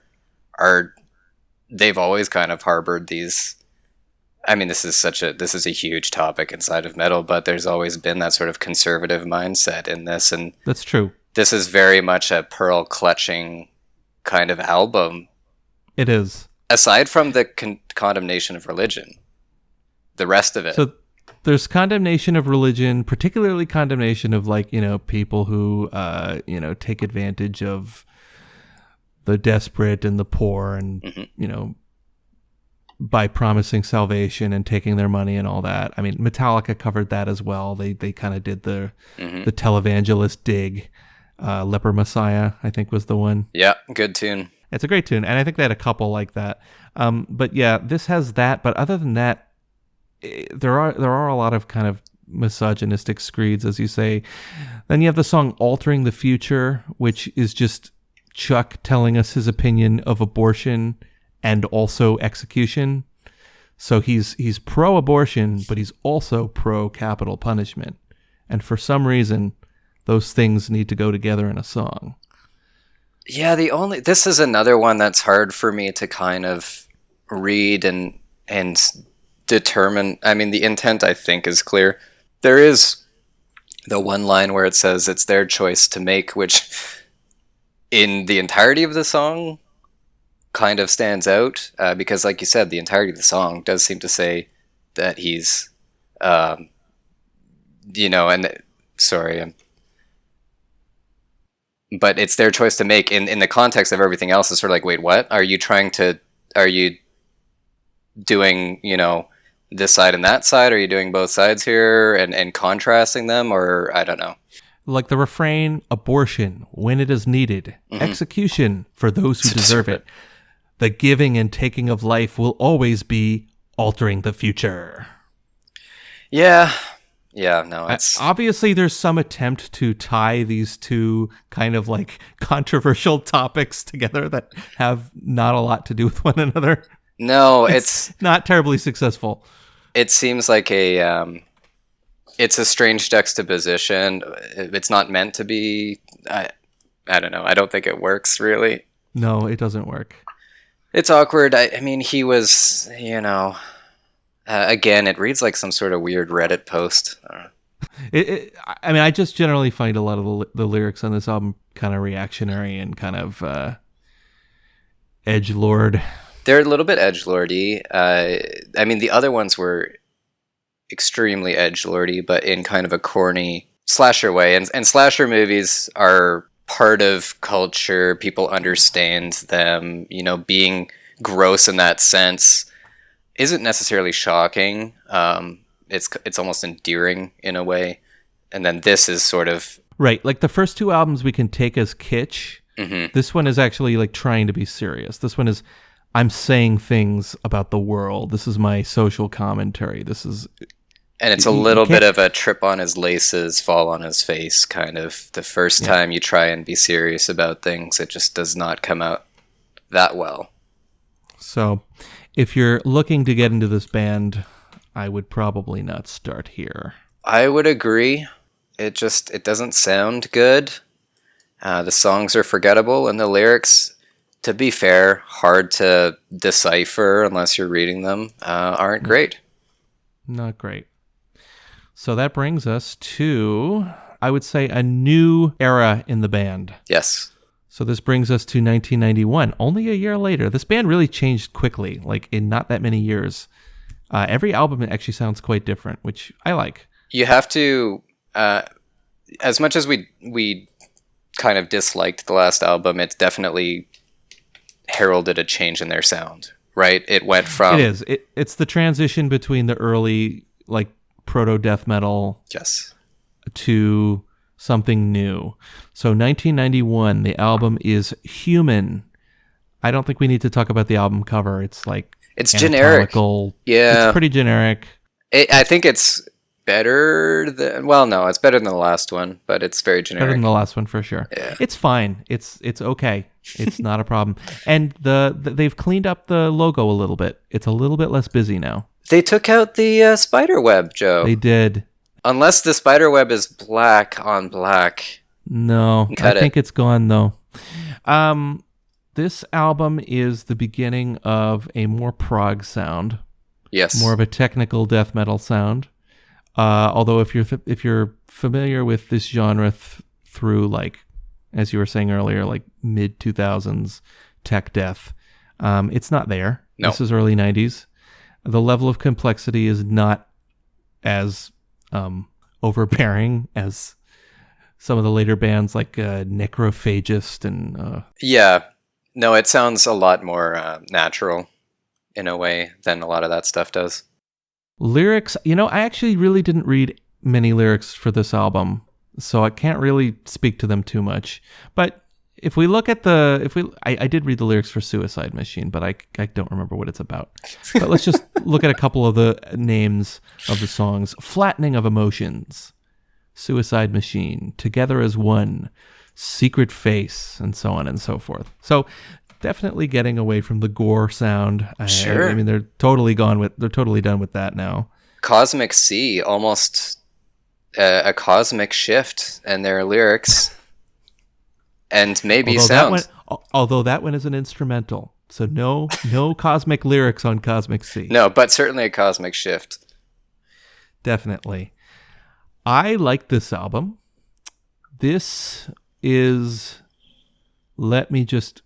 they've always kind of harbored these. I mean, this is a huge topic inside of metal, but there's always been that sort of conservative mindset in this, and that's true. This is very much a pearl clutching kind of album. It is. Aside from the condemnation of religion, the rest of it. So there's condemnation of religion, particularly condemnation of like, you know, people who, take advantage of the desperate and the poor and, you know, by promising salvation and taking their money and all that. I mean, Metallica covered that as well. They kind of did the televangelist dig. Leper Messiah, I think, was the one. Yeah, good tune. It's a great tune, and I think they had a couple like that. But yeah, this has that. But other than that, there are a lot of kind of misogynistic screeds, as you say. Then you have the song "Altering the Future," which is just Chuck telling us his opinion of abortion and also execution. So he's pro-abortion, but he's also pro-capital punishment. And for some reason, those things need to go together in a song. Yeah, this is another one that's hard for me to kind of read and determine. I mean, the intent, I think, is clear. There is the one line where it says it's their choice to make, which in the entirety of the song kind of stands out, because like you said, the entirety of the song does seem to say that he's, but it's their choice to make in the context of everything else. It's sort of like, wait, what? Are you doing, this side and that side? Are you doing both sides here and contrasting them? Or I don't know. Like the refrain, abortion when it is needed, execution for those who deserve it. The giving and taking of life will always be altering the future. Yeah. Yeah, no, it's... Obviously, there's some attempt to tie these two kind of like controversial topics together that have not a lot to do with one another. No, it's not terribly successful. It seems like it's a strange juxtaposition. It's not meant to be. I don't know. I don't think it works, really. No, it doesn't work. It's awkward. I mean, he was, again, it reads like some sort of weird Reddit post. I just generally find a lot of the lyrics on this album kind of reactionary and kind of edgelord. They're a little bit edgelordy. I mean, the other ones were extremely edgelordy, but in kind of a corny slasher way. And slasher movies are part of culture. People understand them. Being gross in that sense isn't necessarily shocking. It's almost endearing in a way. And then this is sort of... Right, like the first two albums we can take as kitsch. This one is actually like trying to be serious. This one is, I'm saying things about the world. This is my social commentary. This is... And it's a little bit of a trip on his laces, fall on his face kind of. The first time you try and be serious about things, it just does not come out that well. So, if you're looking to get into this band, I would probably not start here. I would agree. It doesn't sound good. The songs are forgettable, and the lyrics to be fair, hard to decipher unless you're reading them, aren't great. Not great. So that brings us to, I would say, a new era in the band. Yes. So this brings us to 1991, only a year later. This band really changed quickly, like in not that many years. Every album actually sounds quite different, which I like. You have to, as much as we kind of disliked the last album, it's definitely heralded a change in their sound, right? It went from... It is. It's the transition between the early, like, proto-death metal Yes. to something new. So 1991, the album is Human. I don't think we need to talk about the album cover. It's like... It's generic. Yeah. It's pretty generic. I think it's better than... Well, no, it's better than the last one, but it's very generic. Better than the last one, for sure. Yeah. It's fine. It's okay. It's not a problem. And they've cleaned up the logo a little bit. It's a little bit less busy now. They took out the spider web, Joe. They did. Unless the spider web is black on black. No, I think it's gone, though. This album is the beginning of a more prog sound. Yes. More of a technical death metal sound. Although if you're familiar with this genre through, like, as you were saying earlier, like mid 2000s tech death, it's not there. No. This is early 90s. The level of complexity is not as overbearing as some of the later bands like Necrophagist and... Yeah. No, it sounds a lot more natural in a way than a lot of that stuff does. Lyrics, I actually really didn't read many lyrics for this album, so I can't really speak to them too much. But if we look at I did read the lyrics for Suicide Machine, but I don't remember what it's about. But let's just look at a couple of the names of the songs. Flattening of Emotions, Suicide Machine, Together as One, Secret Face, and so on and so forth. So definitely getting away from the gore sound. Sure. I mean, they're totally done with that now. Cosmic Sea, almost a cosmic shift in their lyrics. And maybe sound. Although that one is an instrumental. So no cosmic lyrics on Cosmic Sea. No, but certainly a cosmic shift. Definitely. I like this album. This is... Let me just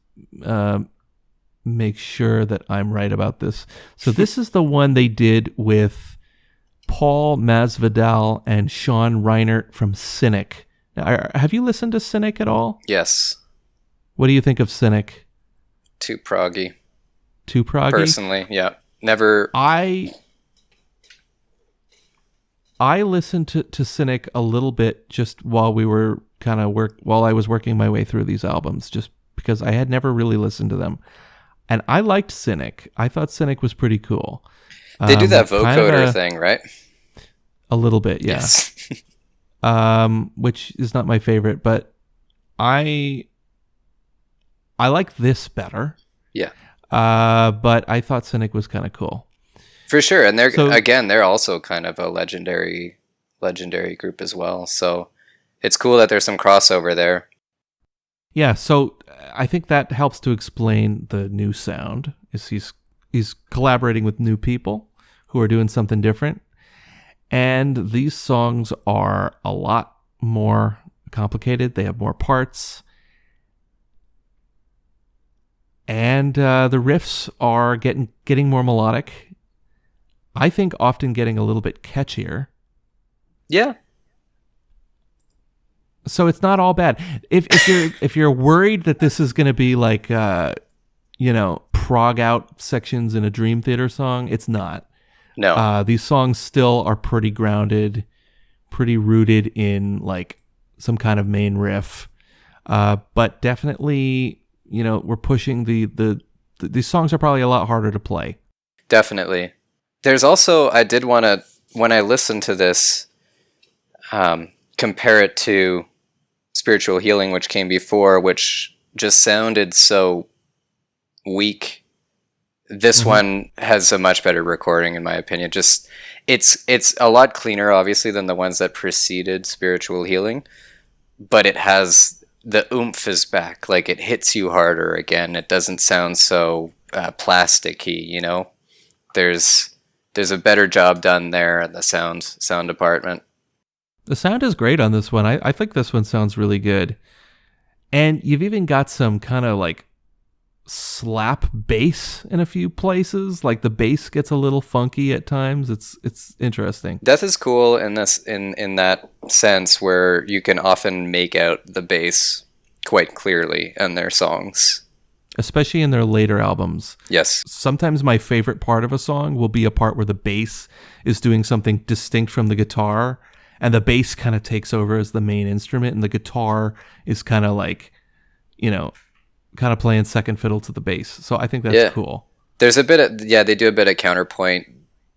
make sure that I'm right about this. So this is the one they did with Paul Masvidal and Sean Reinert from Cynic. Now, have you listened to Cynic at all? Yes. What do you think of Cynic? Too proggy. Too proggy? Personally, yeah. Never... I listened to Cynic a little bit just while we were while I was working my way through these albums, just because I had never really listened to them. And I liked Cynic. I thought Cynic was pretty cool. They do that vocoder thing, right? A little bit, yeah. Yes. Which is not my favorite, but I like this better. Yeah. But I thought Cynic was kind of cool. For sure. And they're also kind of a legendary group as well. So it's cool that there's some crossover there. Yeah, so I think that helps to explain the new sound. Is he's collaborating with new people who are doing something different. And these songs are a lot more complicated. They have more parts. And the riffs are getting more melodic. I think often getting a little bit catchier. Yeah. So it's not all bad. If you're worried that this is going to be like prog out sections in a Dream Theater song, it's not. No. These songs still are pretty grounded, pretty rooted in like some kind of main riff. But definitely, we're pushing these songs are probably a lot harder to play. Definitely. There's also, I did want to, when I listened to this, compare it to Spiritual Healing, which came before, which just sounded so weak. This one has a much better recording, in my opinion. Just it's a lot cleaner, obviously, than the ones that preceded Spiritual Healing, but it has the oomph is back. Like it hits you harder again. It doesn't sound so plasticky, you know. There's a better job done there in the sound department. The sound is great on this one. I think this one sounds really good. And you've even got some kind of like slap bass in a few places. Like the bass gets a little funky at times. It's interesting. Death is cool in that sense where you can often make out the bass quite clearly in their songs. Especially in their later albums. Yes. Sometimes my favorite part of a song will be a part where the bass is doing something distinct from the guitar, and the bass kind of takes over as the main instrument, and the guitar is kind of like, you know, kind of playing second fiddle to the bass. So I think that's cool. There's a bit of, they do a bit of counterpoint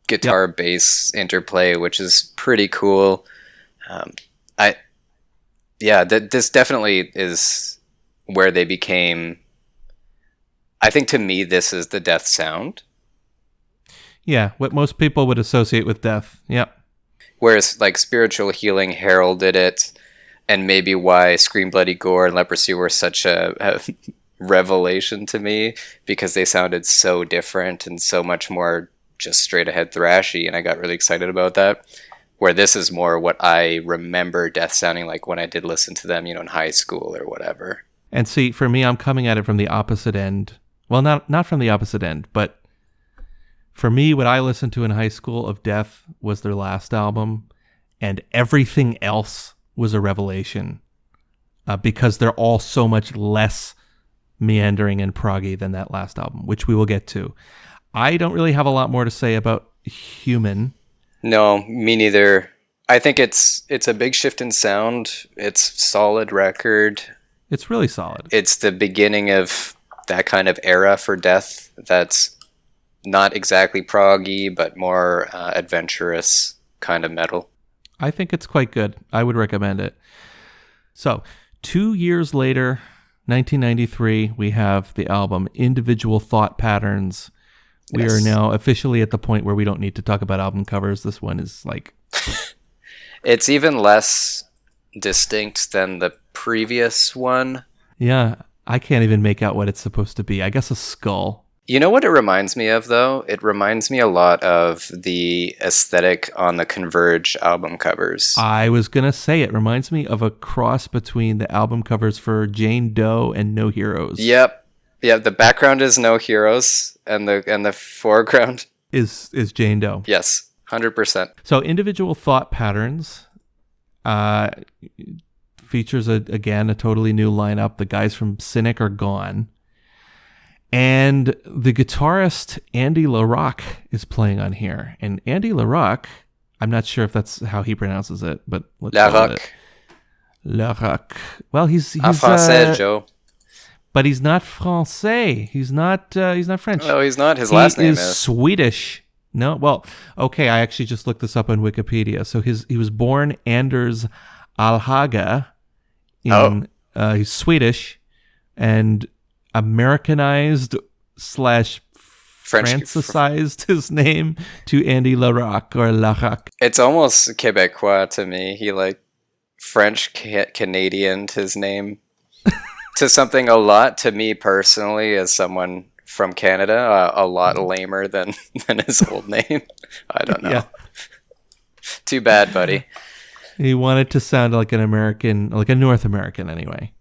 guitar bass interplay, which is pretty cool. This definitely is where they became, I think to me, this is the Death sound. Yeah, what most people would associate with Death. Yep. Whereas like Spiritual Healing heralded it, and maybe why Scream Bloody Gore and Leprosy were such a revelation to me, because they sounded so different and so much more just straight ahead thrashy, and I got really excited about that. Where this is more what I remember Death sounding like when I did listen to them, you know, in high school or whatever. And see, for me, I'm coming at it from the opposite end. Well, not from the opposite end, but for me, what I listened to in high school of Death was their last album, and everything else was a revelation because they're all so much less meandering and proggy than that last album, which we will get to. I don't really have a lot more to say about Human. No, me neither. I think it's a big shift in sound. It's solid record. It's really solid. It's the beginning of that kind of era for Death that's not exactly proggy, but more adventurous kind of metal. I think it's quite good. I would recommend it. So, 2 years later, 1993, we have the album Individual Thought Patterns. We are now officially at the point where we don't need to talk about album covers. This one is like... It's even less distinct than the previous one. Yeah, I can't even make out what it's supposed to be. I guess a skull. You know what it reminds me of, though? It reminds me a lot of the aesthetic on the Converge album covers. I was going to say it reminds me of a cross between the album covers for Jane Doe and No Heroes. Yep. Yeah, the background is No Heroes, and the foreground is Jane Doe. Yes, 100%. So Individual Thought Patterns features, again, a totally new lineup. The guys from Cynic are gone. And the guitarist Andy LaRocque is playing on here. And Andy LaRocque, I'm not sure if that's how he pronounces it, but let's go with it. LaRocque. Well, he's Français, Joe. But he's not Francais. He's not French. Oh, he's not. His last name is Swedish. No, well, okay. I actually just looked this up on Wikipedia. So he was born Anders Alhaga. He's Swedish and Americanized / Francicized his name to Andy LaRocque or LaRocque. It's almost Quebecois to me. He like French Canadianed his name to something a lot, to me personally, as someone from Canada, a lot lamer than his old name. I don't know. Yeah. Too bad, buddy. He wanted to sound like an American, like a North American anyway.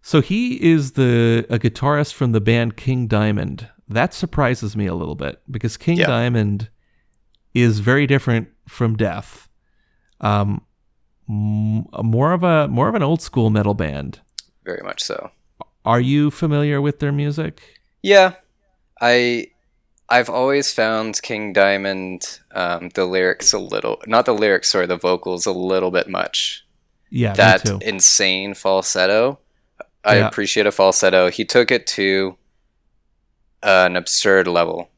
So he is a guitarist from the band King Diamond. That surprises me a little bit because King Diamond is very different from Death. More of an old school metal band. Very much so. Are you familiar with their music? Yeah, I've always found King Diamond the lyrics the vocals a little bit much. Yeah, that me too. Insane falsetto. I appreciate a falsetto. He took it to an absurd level,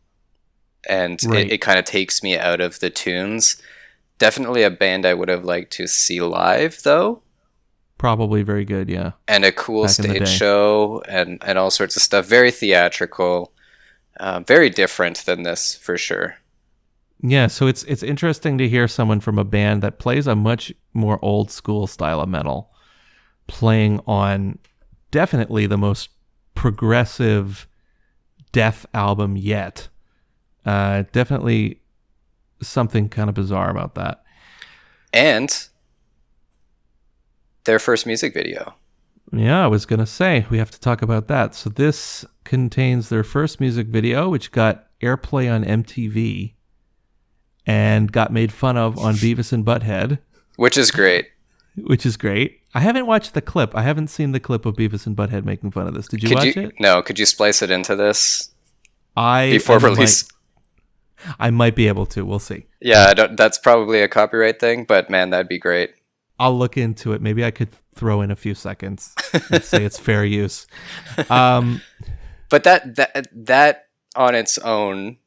and it kind of takes me out of the tunes. Definitely a band I would have liked to see live, though. Probably very good, yeah. And a cool stage show and all sorts of stuff. Very theatrical. Very different than this, for sure. Yeah, so it's interesting to hear someone from a band that plays a much more old school style of metal playing on definitely the most progressive death album yet. Definitely something kind of bizarre about that. And their first music video. Yeah, I was going to say, we have to talk about that. So this contains their first music video, which got airplay on MTV and got made fun of on Beavis and Butthead. Which is great. Which is great. I haven't watched the clip. I haven't seen the clip of Beavis and Butthead making fun of this. Did you watch it? No, could you splice it into this before release? I might be able to. We'll see. Yeah, that's probably a copyright thing, but man, that'd be great. I'll look into it. Maybe I could throw in a few seconds and say it's fair use. But that on its own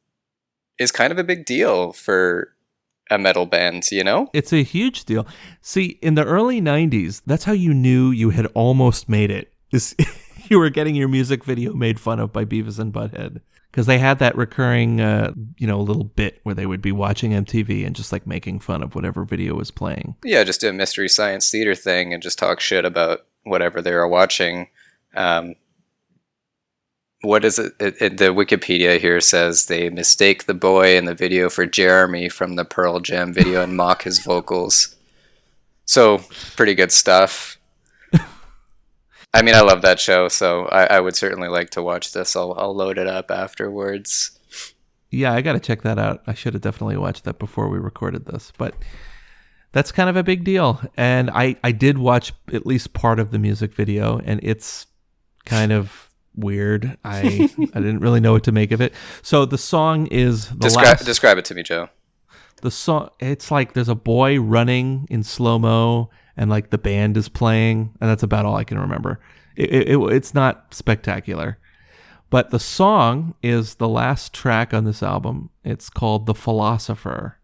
is kind of a big deal for a metal band, you know? It's a huge deal. See, in the early 90s, that's how you knew you had almost made it. You were getting your music video made fun of by Beavis and Butthead. Because they had that recurring, little bit where they would be watching MTV and just like making fun of whatever video was playing. Yeah, just do a Mystery Science Theater thing and just talk shit about whatever they were watching. What is it? The Wikipedia here says they mistake the boy in the video for Jeremy from the Pearl Jam video and mock his vocals. So, pretty good stuff. I mean, I love that show, so I would certainly like to watch this. I'll load it up afterwards. Yeah, I got to check that out. I should have definitely watched that before we recorded this, but that's kind of a big deal. And I did watch at least part of the music video, and it's kind of weird. I didn't really know what to make of it. So the song is describe it to me, Joe. The song, it's like there's a boy running in slow-mo, and like the band is playing, and that's about all I can remember. It's not spectacular. But the song is the last track on this album. It's called The Philosopher.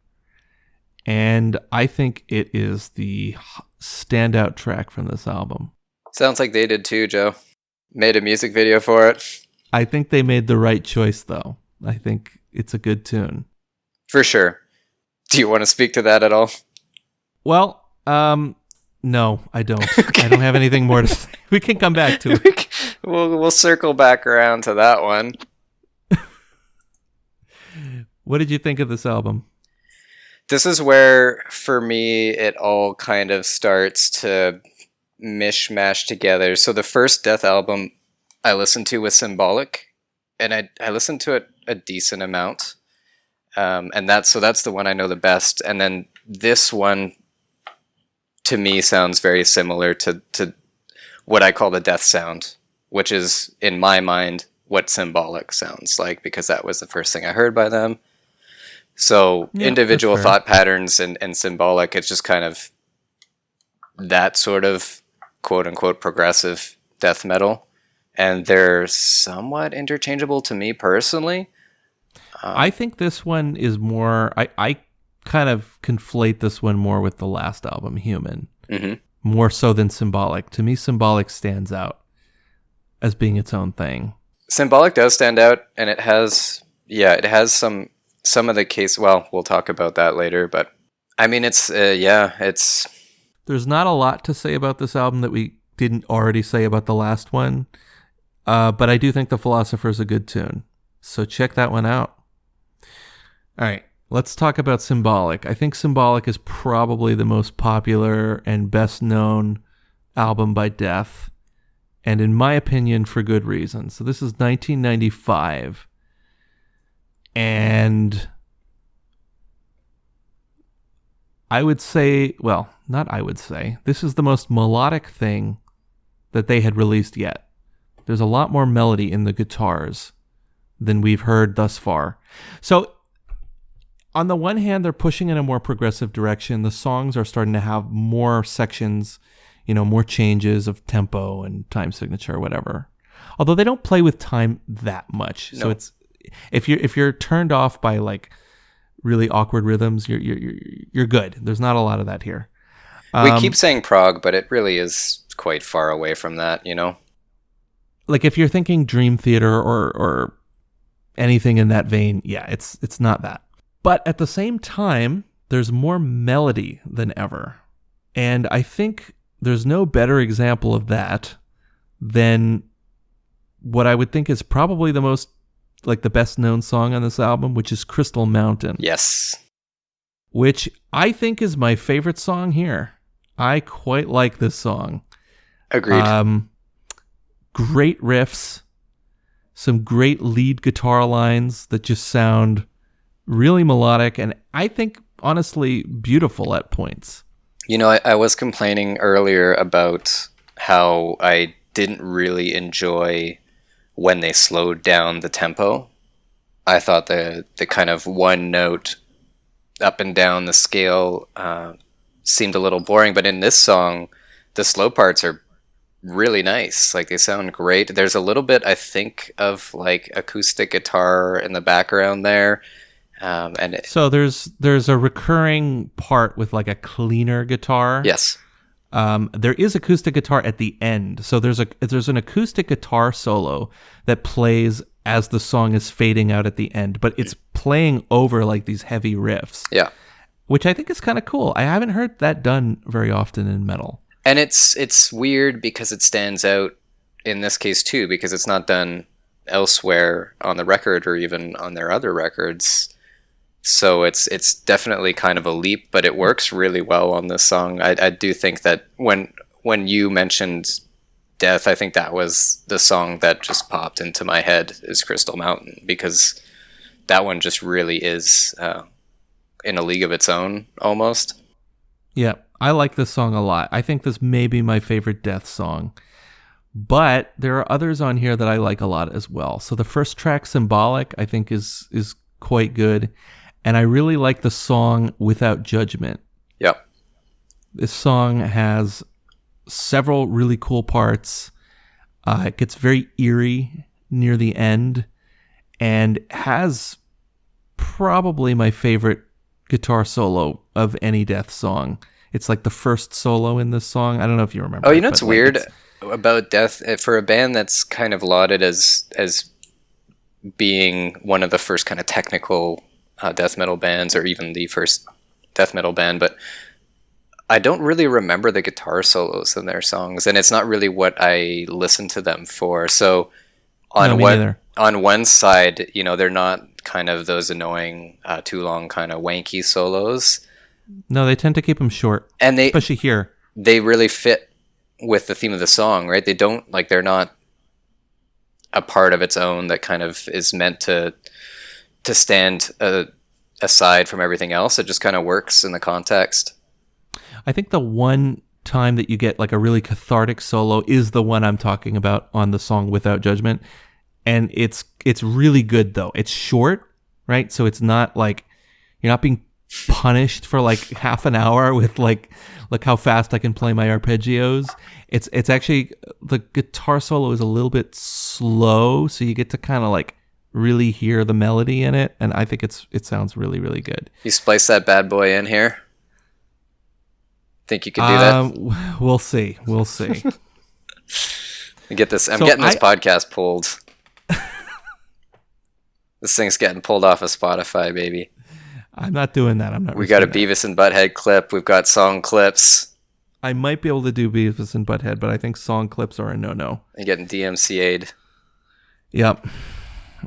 And I think it is the standout track from this album. Sounds like they did too, Joe. Made a music video for it. I think they made the right choice, though. I think it's a good tune. For sure. Do you want to speak to that at all? Well, no, I don't. Okay. I don't have anything more to say. We can come back to it. We'll circle back around to that one. What did you think of this album? This is where, for me, it all kind of starts to mishmash together. So the first Death album I listened to was Symbolic, and I listened to it a decent amount. And that's the one I know the best. And then this one, to me, sounds very similar to what I call the Death sound, which is, in my mind, what Symbolic sounds like, because that was the first thing I heard by them. So yeah, individual thought patterns and Symbolic, it's just kind of that sort of quote-unquote progressive death metal. And they're somewhat interchangeable to me personally. I think this one is more... I kind of conflate this one more with the last album, Human. Mm-hmm. More so than Symbolic. To me, Symbolic stands out as being its own thing. Symbolic does stand out, and it has some of the case. Well, we'll talk about that later, but I mean, it's. There's not a lot to say about this album that we didn't already say about the last one, but I do think The Philosopher is a good tune, so check that one out. All right. Let's talk about Symbolic. I think Symbolic is probably the most popular and best known album by Death, and in my opinion, for good reason. So this is 1995, and I would say, well, not I would say, this is the most melodic thing that they had released yet. There's a lot more melody in the guitars than we've heard thus far. So on the one hand, they're pushing in a more progressive direction. The songs are starting to have more sections, more changes of tempo and time signature or whatever. Although they don't play with time that much. No. So it's if you're turned off by like really awkward rhythms, you're good. There's not a lot of that here. We keep saying prog, but it really is quite far away from that, Like if you're thinking Dream Theater or anything in that vein, yeah, it's not that. But at the same time, there's more melody than ever. And I think there's no better example of that than what I would think is probably the most, like, the best known song on this album, which is Crystal Mountain. Yes. Which I think is my favorite song here. I quite like this song. Agreed. Great riffs, some great lead guitar lines that just sound really melodic, and I think, honestly, beautiful at points. You know, I was complaining earlier about how I didn't really enjoy when they slowed down the tempo. I thought the kind of one note up and down the scale seemed a little boring, but in this song, the slow parts are really nice. Like, they sound great. There's a little bit, I think, of like acoustic guitar in the background there. So there's a recurring part with like a cleaner guitar. Yes. There is acoustic guitar at the end. So there's an acoustic guitar solo that plays as the song is fading out at the end, but it's playing over like these heavy riffs. Yeah. Which I think is kind of cool. I haven't heard that done very often in metal. And it's weird because it stands out in this case too, because it's not done elsewhere on the record or even on their other records. So it's definitely kind of a leap, but it works really well on this song. I do think that when you mentioned Death, I think that was the song that just popped into my head, is Crystal Mountain, because that one just really is in a league of its own almost. Yeah, I like this song a lot. I think this may be my favorite Death song. But there are others on here that I like a lot as well. So the first track, Symbolic, I think is quite good. And I really like the song Without Judgment. Yep. This song has several really cool parts. It gets very eerie near the end and has probably my favorite guitar solo of any Death song. It's like the first solo in this song. I don't know if you remember. Oh, you know what's weird about Death? For a band that's kind of lauded as being one of the first kind of technical death metal bands, or even the first death metal band, but I don't really remember the guitar solos in their songs, and it's not really what I listen to them for. So on one side, you know, they're not kind of those annoying, too long kind of wanky solos. No, they tend to keep them short, and especially here. They really fit with the theme of the song, right? They don't, like, they're not a part of its own that kind of is meant to stand aside from everything else. It just kind of works in the context. I think the one time that you get like a really cathartic solo is the one I'm talking about on the song Without Judgment. And it's really good though. It's short, right? So it's not like you're not being punished for like half an hour with like, look how fast I can play my arpeggios. It's actually, the guitar solo is a little bit slow, so you get to kind of like really hear the melody in it, and I think it sounds really, really good. You splice that bad boy in here? Think you can do that? We'll see. Get this. I'm getting this podcast pulled. This thing's getting pulled off of Spotify, baby. I'm not doing that. We got a Beavis and Butthead clip. We've got song clips. I might be able to do Beavis and Butthead, but I think song clips are a no-no. You're getting DMCA'd. Yep.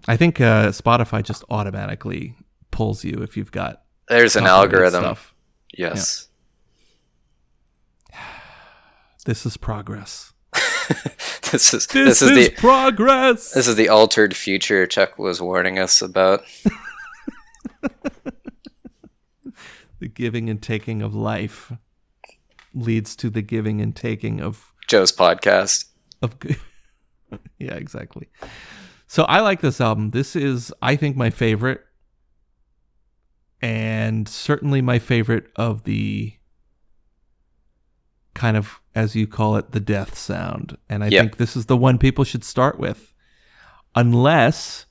I think Spotify just automatically pulls you if you've got. There's an algorithm. Stuff. Yes. Yeah. This is progress. This is progress. This is the altered future Chuck was warning us about. The giving and taking of life leads to the giving and taking of Joe's podcast. Yeah, exactly. So I like this album. This is, I think, my favorite, and certainly my favorite of the kind of, as you call it, the death sound. And I think this is the one people should start with. Unless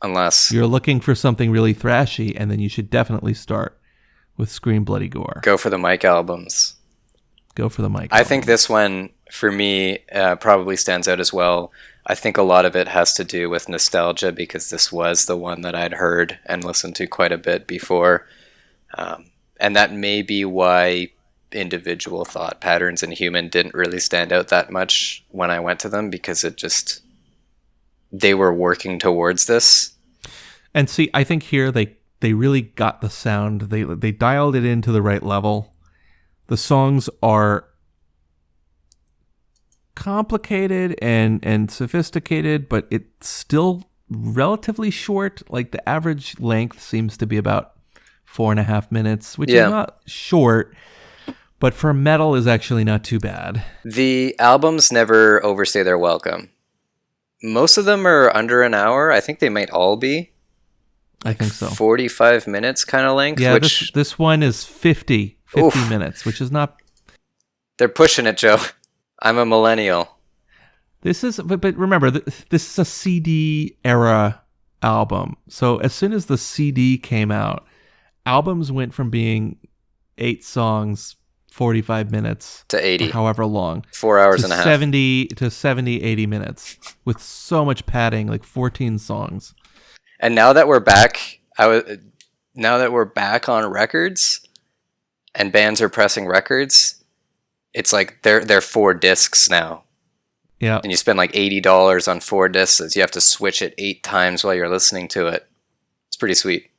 you're looking for something really thrashy, and then you should definitely start with Scream Bloody Gore. Go for the Mike albums. I think this one, for me, probably stands out as well. I think a lot of it has to do with nostalgia, because this was the one that I'd heard and listened to quite a bit before. And that may be why individual thought patterns in Human didn't really stand out that much when I went to them, because they were working towards this. And see, I think here they really got the sound. They dialed it into the right level. The songs are complicated and sophisticated, but it's still relatively short. Like the average length seems to be about 4.5 minutes, which is not short, but for metal is actually not too bad. The albums never overstay their welcome. Most of them are under an hour. I think they might all be. I think so. 45 minutes kind of length. Yeah, which this one is 50 minutes, which is not... They're pushing it, Joe. I'm a millennial. This is, but remember, this is a CD era album. So as soon as the CD came out, albums went from being 8 songs, 45 minutes to 80, however long, 4 hours and a half, 70 to 80 minutes with so much padding, like 14 songs. And now that we're back, now that we're back on records, and bands are pressing records, it's like they're 4 discs now. Yeah. And you spend like $80 on 4 discs. You have to switch it 8 times while you're listening to it. It's pretty sweet.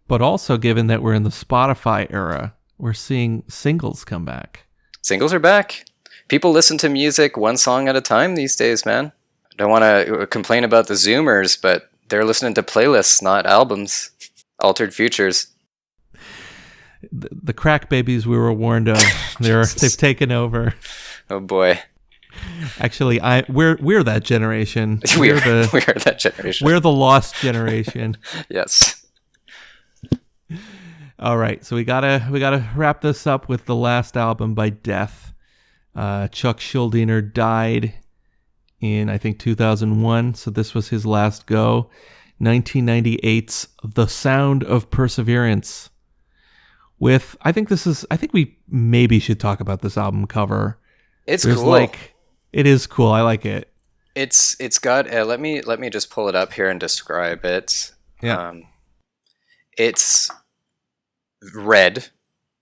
But also, given that we're in the Spotify era, we're seeing singles come back. Singles are back. People listen to music 1 song at a time these days, man. I don't want to complain about the Zoomers, but they're listening to playlists, not albums. Altered futures. The crack babies we were warned of, they've taken over. Oh boy. Actually, we're that generation. We are that generation. We're the lost generation. Yes. All right, so we gotta wrap this up with the last album by Death. Chuck Schuldiner died in, I think, 2001, so this was his last go. 1998's The Sound of Perseverance. I think we maybe should talk about this album cover. It's cool. It is cool. I like it. It's got let me just pull it up here and describe it. Yeah. It's red.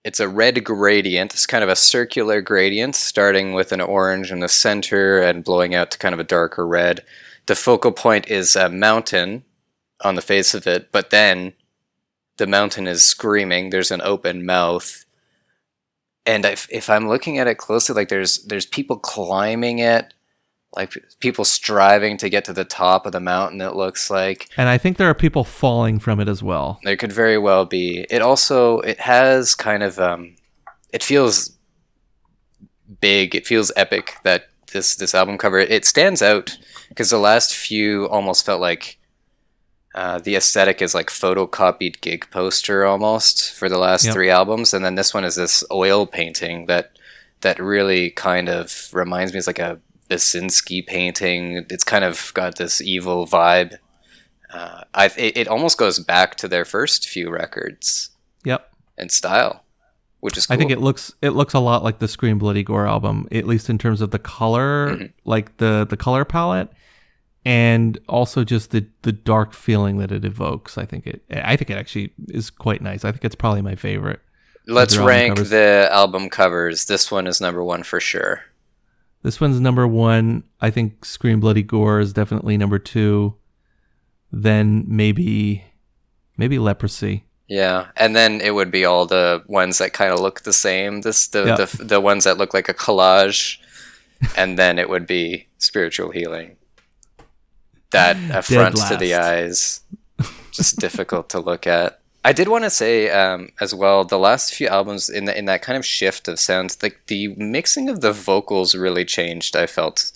It's a red gradient. It's kind of a circular gradient, starting with an orange in the center and blowing out to kind of a darker red. The focal point is a mountain on the face of it, but then the mountain is screaming. There's an open mouth. And if I'm looking at it closely, like there's people climbing it, like people striving to get to the top of the mountain, it looks like. And I think there are people falling from it as well. There could very well be. It has kind of, it feels big. It feels epic that this album cover, it stands out because the last few almost felt like the aesthetic is like photocopied gig poster almost for the last 3 albums, and then this one is this oil painting that really kind of reminds me. It's like a Basinski painting. It's kind of got this evil vibe. It almost goes back to their first few records. Yep. In style, which is cool. I think it looks a lot like the Scream Bloody Gore album, at least in terms of the color, like the color palette. And also just the dark feeling that it evokes. I think it actually is quite nice. I think it's probably my favorite. Let's rank the album covers. This one is number 1 for sure. This one's number 1. I think Scream Bloody Gore is definitely number 2. Then maybe Leprosy. Yeah, and then it would be all the ones that kind of look the same. The ones that look like a collage, and then it would be Spiritual Healing. That affront to the eyes, just difficult to look at. I did want to say as well, the last few albums in that kind of shift of sounds, like the mixing of the vocals really changed, I felt.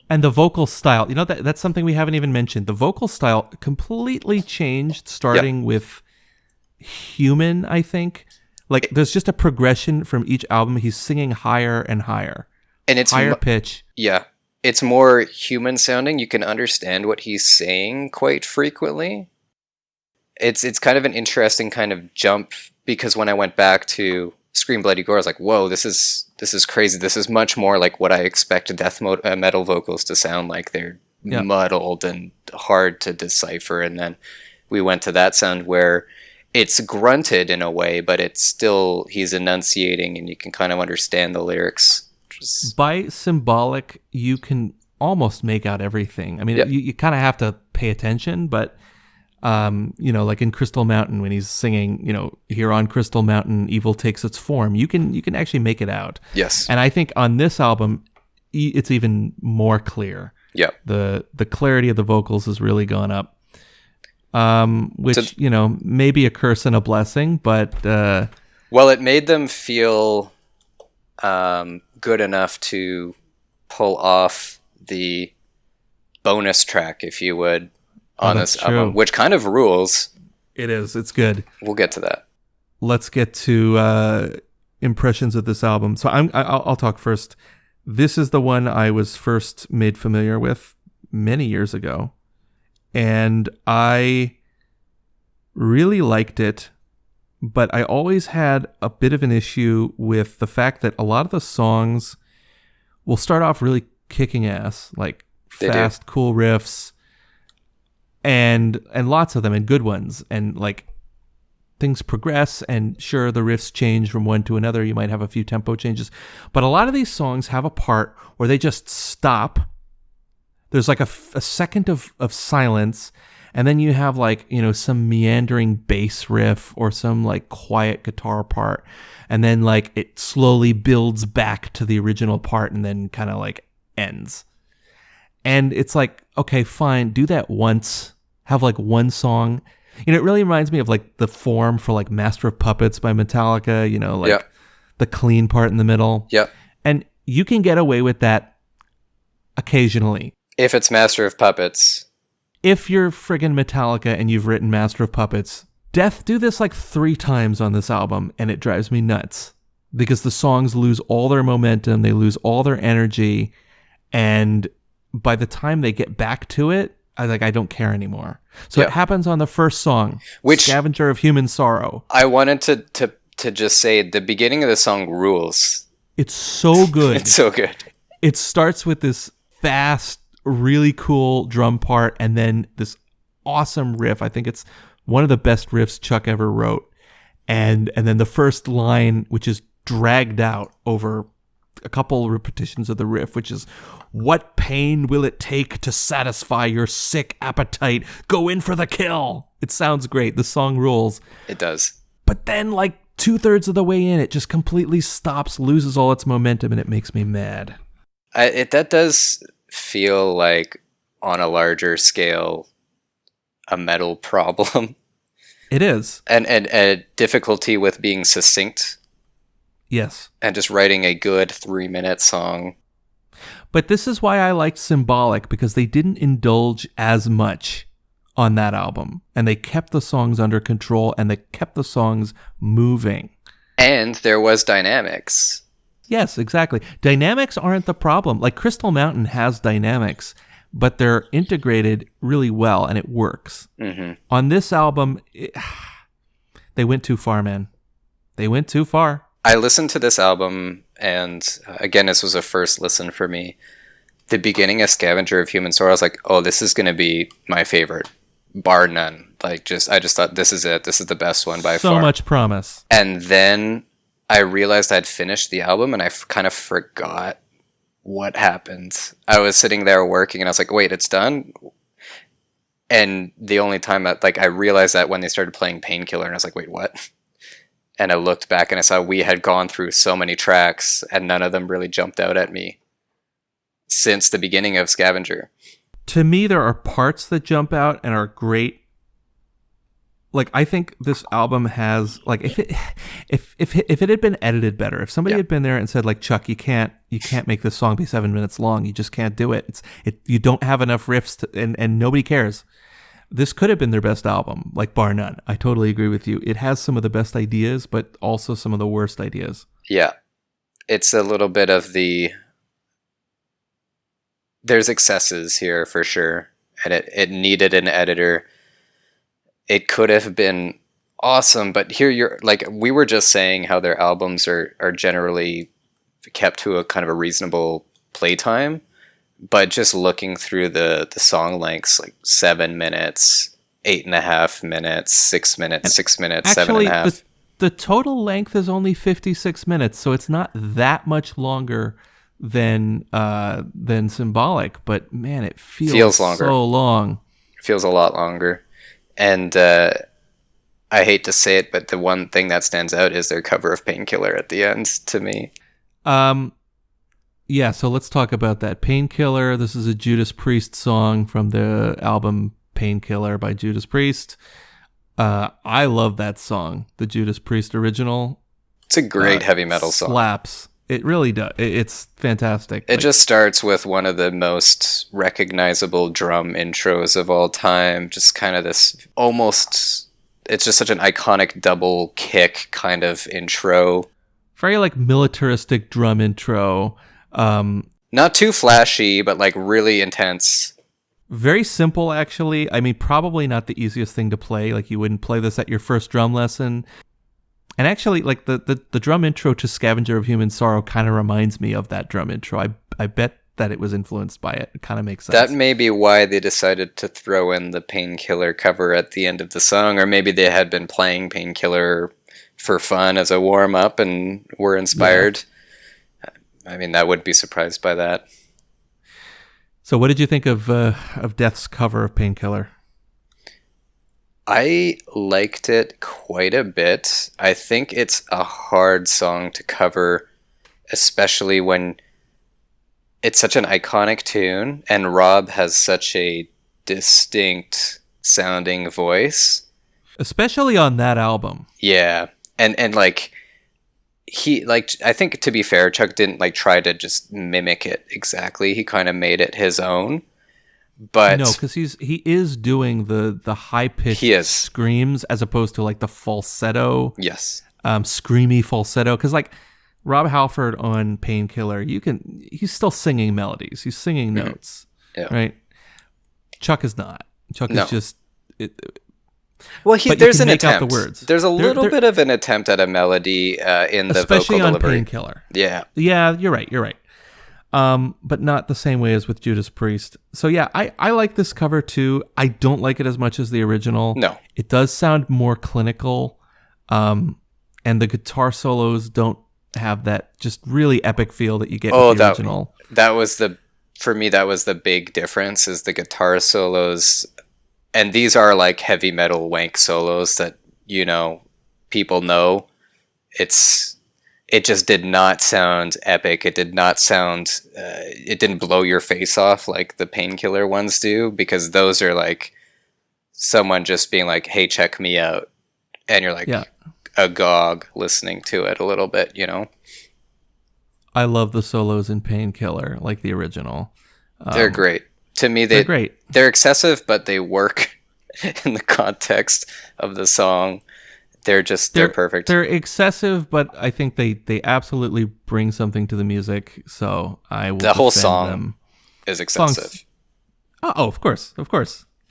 And the vocal style, that's something we haven't even mentioned. The vocal style completely changed, starting with Human, I think. Like there's just a progression from each album. He's singing higher and higher, and it's higher pitch. Yeah. It's more human sounding. You can understand what he's saying quite frequently. It's kind of an interesting kind of jump, because when I went back to Scream Bloody Gore, I was like, whoa, this is crazy. This is much more like what I expect death metal vocals to sound like. They're muddled and hard to decipher. And then we went to that sound where it's grunted in a way, but it's still, he's enunciating and you can kind of understand the lyrics. By symbolic, you can almost make out everything. I mean, Yep. you kind of have to pay attention, but like in Crystal Mountain when he's singing, here on Crystal Mountain, evil takes its form. You can actually make it out. Yes. And I think on this album, it's even more clear. Yep. The clarity of the vocals has really gone up. Which, may be a curse and a blessing, but well, it made them feel good enough to pull off the bonus track, if you would, on this album, which kind of rules. It is. It's good. We'll get to that. Let's get to impressions of this album. So I'll talk first. This is the one I was first made familiar with many years ago, and I really liked it, but I always had a bit of an issue with the fact that a lot of the songs will start off really kicking ass, like fast, cool riffs, and lots of them, and good ones, and like things progress, and sure, the riffs change from one to another. You might have a few tempo changes, but a lot of these songs have a part where they just stop. There's like a second of silence, and then you have like, some meandering bass riff or some like quiet guitar part, and then like it slowly builds back to the original part and then kind of like ends. And it's like, okay, fine, do that once. Have like one song. It really reminds me of like the form for like Master of Puppets by Metallica, Yep. the clean part in the middle. Yep. And you can get away with that occasionally. If it's Master of Puppets. If you're friggin' Metallica and you've written Master of Puppets, Death do this like 3 times on this album, and it drives me nuts because the songs lose all their momentum, they lose all their energy, and by the time they get back to it, I don't care anymore. So It happens on the first song, which Scavenger of Human Sorrow. I wanted to just say the beginning of the song rules. It's so good. It's so good. It starts with this fast, really cool drum part, and then this awesome riff. I think it's one of the best riffs Chuck ever wrote. And then the first line, which is dragged out over a couple repetitions of the riff, which is, "What pain will it take to satisfy your sick appetite? Go in for the kill." It sounds great. The song rules. It does. But then like 2/3 of the way in, it just completely stops, loses all its momentum, and it makes me mad. That does feel like, on a larger scale, a metal problem. It is. And a difficulty with being succinct. Yes. And just writing a good 3-minute song. But this is why I liked Symbolic, because they didn't indulge as much on that album. And they kept the songs under control, and they kept the songs moving. And there was dynamics. Yes, exactly. Dynamics aren't the problem. Like Crystal Mountain has dynamics, but they're integrated really well, and it works. Mm-hmm. On this album, they went too far, man. They went too far. I listened to this album, and again, this was a first listen for me. The beginning of Scavenger of Human Sorrow, I was like, oh, this is going to be my favorite, bar none. I just thought, this is it. This is the best one by far. So much promise. And then I realized I'd finished the album, and I kind of forgot what happened. I was sitting there working, and I was like, wait, it's done? And the only time that, I realized that when they started playing Painkiller, and I was like, wait, what? And I looked back and I saw we had gone through so many tracks, and none of them really jumped out at me since the beginning of Scavenger. To me, there are parts that jump out and are great. Like, I think this album has, like, if it had been edited better, if somebody had been there and said, like, Chuck, you can't make this song be 7 minutes long, you just can't do it. You don't have enough riffs and nobody cares. This could have been their best album, like, bar none. I totally agree with you. It has some of the best ideas, but also some of the worst ideas. Yeah. It's a little bit of there's excesses here for sure, and it needed an editor. It could have been awesome, but here you're, like, we were just saying how their albums are generally kept to a kind of a reasonable playtime. But just looking through the song lengths, like 7 minutes, 8.5 minutes, 6 minutes, 6 minutes, Actually, 7.5. the total length is only 56 minutes, so it's not that much longer than Symbolic. But man, it feels Longer. so long. It feels a lot longer. And I hate to say it, but the one thing that stands out is their cover of Painkiller at the end to me. Yeah, so let's talk about that. Painkiller, this is a Judas Priest song from the album Painkiller by Judas Priest. I love that song, the Judas Priest original. It's a great heavy metal song. Slaps. It really does. It's fantastic. It just starts with one of the most recognizable drum intros of all time. Just kind of this almost... It's just such an iconic double kick kind of intro. Very like militaristic drum intro. Not too flashy, but like really intense. Very simple, actually. I mean, probably not the easiest thing to play. Like you wouldn't play this at your first drum lesson. And actually, like the drum intro to Scavenger of Human Sorrow kind of reminds me of that drum intro. I bet that it was influenced by it. It kind of makes sense. That may be why they decided to throw in the Painkiller cover at the end of the song, or maybe they had been playing Painkiller for fun as a warm-up and were inspired. Yeah. I mean, I wouldn't be surprised by that. So what did you think of Death's cover of Painkiller? I liked it quite a bit. I think it's a hard song to cover, especially when it's such an iconic tune and Rob has such a distinct sounding voice. Especially on that album. Yeah. And like he like I think to be fair, Chuck didn't like try to just mimic it exactly. He kind of made it his own. But no, because he is doing the high pitched screams as opposed to like the falsetto. Yes. Screamy falsetto. Because like Rob Halford on Painkiller, he's still singing melodies. He's singing notes. Yeah. Right. Chuck is not. Chuck is just. Well, there's an attempt. Out the words. There's a little bit of an attempt at a melody in the especially vocal on delivery. Painkiller. Yeah. Yeah, you're right. But not the same way as with Judas Priest. So yeah, I like this cover too. I don't like it as much as the original. No. It does sound more clinical. And the guitar solos don't have that just really epic feel that you get with the original. For me, that was the big difference is the guitar solos. And these are like heavy metal wank solos that, people know. It just did not sound epic. It did not sound, it didn't blow your face off like the Painkiller ones do, because those are like someone just being like, hey, check me out. And you're like agog listening to it a little bit, I love the solos in Painkiller, like the original. They're great. To me, they're great. They're excessive, but they work in the context of the song. They're perfect. They're excessive, but I think they absolutely bring something to the music. So I will. The whole defend song them. is excessive. Of course.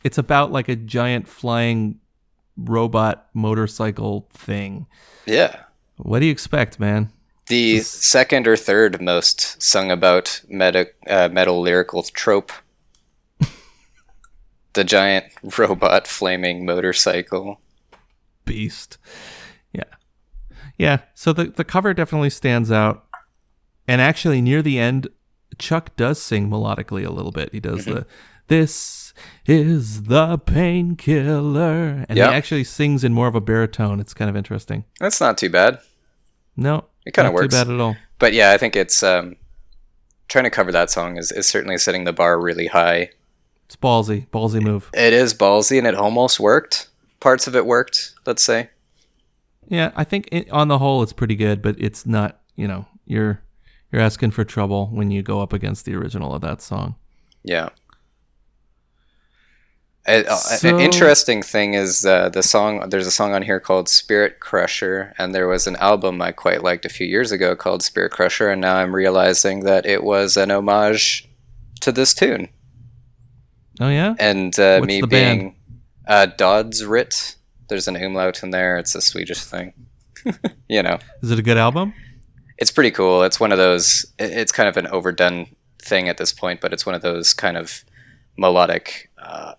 It's about like a giant flying robot motorcycle thing. Yeah. What do you expect, man? The second or third most sung about metal lyrical trope. The giant robot flaming motorcycle. Beast. Yeah. So the cover definitely stands out. And actually near the end, Chuck does sing melodically a little bit. He does this is the painkiller. And he actually sings in more of a baritone. It's kind of interesting. That's not too bad. No. It kind of works. Not too bad at all. But yeah, I think it's trying to cover that song is certainly setting the bar really high. It's ballsy move. It is ballsy, and it almost worked. Parts of it worked, let's say. Yeah, I think on the whole it's pretty good, but it's not, you're asking for trouble when you go up against the original of that song. Yeah. An interesting thing is the song. There's a song on here called Spirit Crusher, and there was an album I quite liked a few years ago called Spirit Crusher, and now I'm realizing that it was an homage to this tune. Oh yeah? And What's me the being Dodsrit, there's an umlaut in there. It's a Swedish thing. Is it a good album? It's pretty cool. It's one of those. It's kind of an overdone thing at this point, but it's one of those kind of melodic,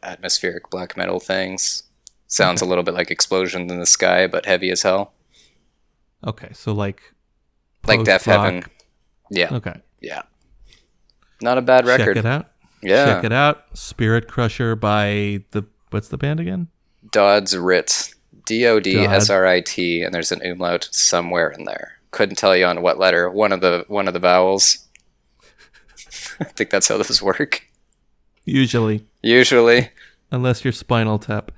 atmospheric black metal things. Sounds a little bit like Explosions in the Sky, but heavy as hell. Okay, so like Death post-rock. Heaven. Yeah. Okay. Yeah. Not a bad record. Check it out. Yeah. Check it out. Spirit Crusher by what's the band again? Dodds Rit. Dodsrit, and there's an umlaut somewhere in there. Couldn't tell you on what letter. One of the vowels. I think that's how those work. Usually. Unless you're Spinal Tap.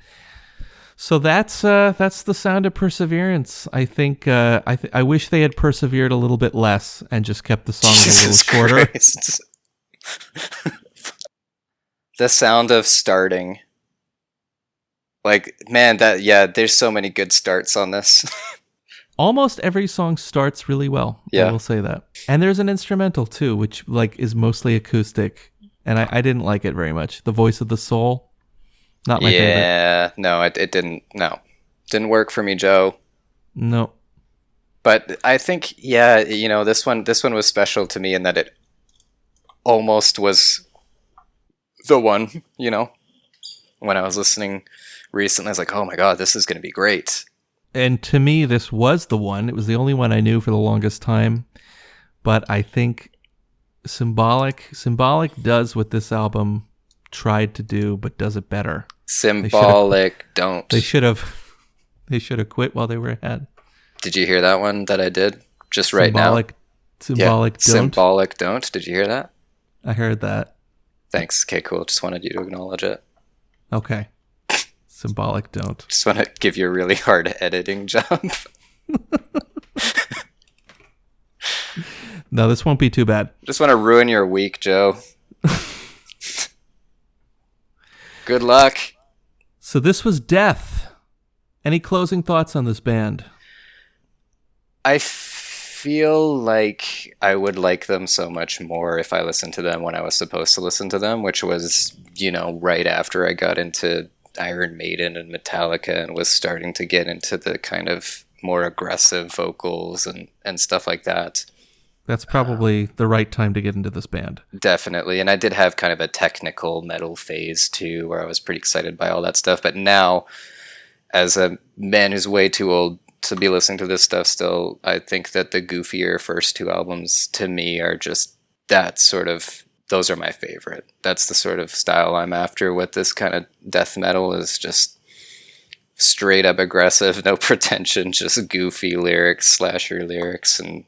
So that's the sound of Perseverance. I think I wish they had persevered a little bit less and just kept the songs a little shorter. Christ. The sound of starting. Like, man, there's so many good starts on this. Almost every song starts really well. Yeah. I will say that. And there's an instrumental too, which like is mostly acoustic, and I didn't like it very much. The Voice of the Soul. Not my favorite. Yeah, no, it didn't. No, didn't work for me, Joe. No. But I think, this one was special to me in that it almost was the one. When I was listening recently, I was like, oh my god, this is going to be great. And to me, this was the one. It was the only one I knew for the longest time. But I think Symbolic does what this album tried to do, but does it better. Symbolic don't. They should have quit while they were ahead. Did you hear that one that I did just right now? Symbolic don't. Symbolic don't. Did you hear that? I heard that. Thanks. Okay, cool. Just wanted you to acknowledge it. Okay. Symbolic don't. Just want to give you a really hard editing job. No, this won't be too bad. Just want to ruin your week, Joe. Good luck. So this was Death. Any closing thoughts on this band? I feel like I would like them so much more if I listened to them when I was supposed to listen to them, which was, right after I got into Iron Maiden and Metallica and was starting to get into the kind of more aggressive vocals and stuff like that. That's probably the right time to get into this band. Definitely. And I did have kind of a technical metal phase too, where I was pretty excited by all that stuff. But now, as a man who's way too old to be listening to this stuff still, I think that the goofier first two albums to me are just those are my favorite. That's the sort of style I'm after with this kind of death metal, is just straight up aggressive, no pretension, just goofy lyrics, slasher lyrics, and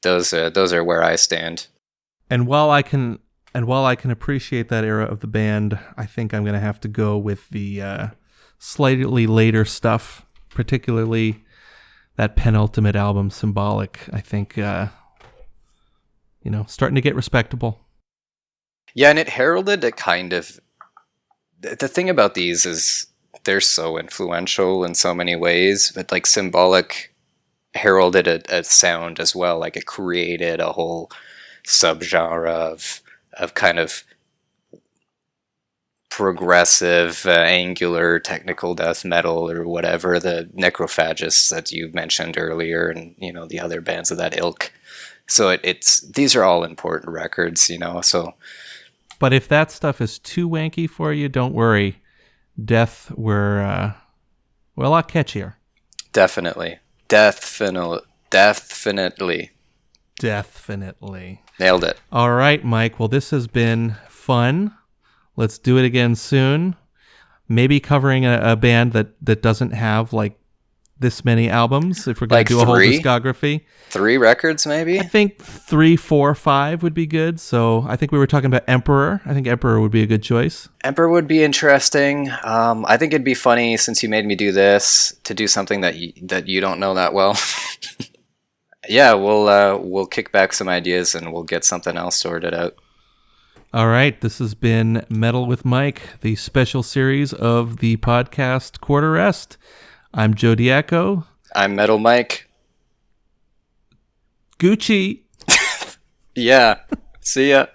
those are where I stand. And while I can appreciate that era of the band, I think I'm going to have to go with the slightly later stuff, particularly that penultimate album, Symbolic. I think starting to get respectable. Yeah, and it heralded a kind of... The thing about these is they're so influential in so many ways, but like Symbolic heralded a sound as well. Like it created a whole subgenre of kind of progressive, angular, technical death metal or whatever, the Necrophagists that you mentioned earlier, and the other bands of that ilk. So these are all important records, so... But if that stuff is too wanky for you, don't worry. Death were a lot catchier. Definitely. Nailed it. All right, Mike. Well, this has been fun. Let's do it again soon. Maybe covering a band that doesn't have like this many albums, if we're going to do a whole discography. 3 records, maybe? I think 3, 4, 5 would be good. So I think we were talking about Emperor. I think Emperor would be a good choice. Emperor would be interesting. I think it'd be funny, since you made me do this, to do something that you don't know that well. Yeah, we'll kick back some ideas and we'll get something else sorted out. All right, this has been Metal with Mike, the special series of the podcast Quarter Rest. I'm Joe Diaco. I'm Metal Mike. Gucci. Yeah. See ya.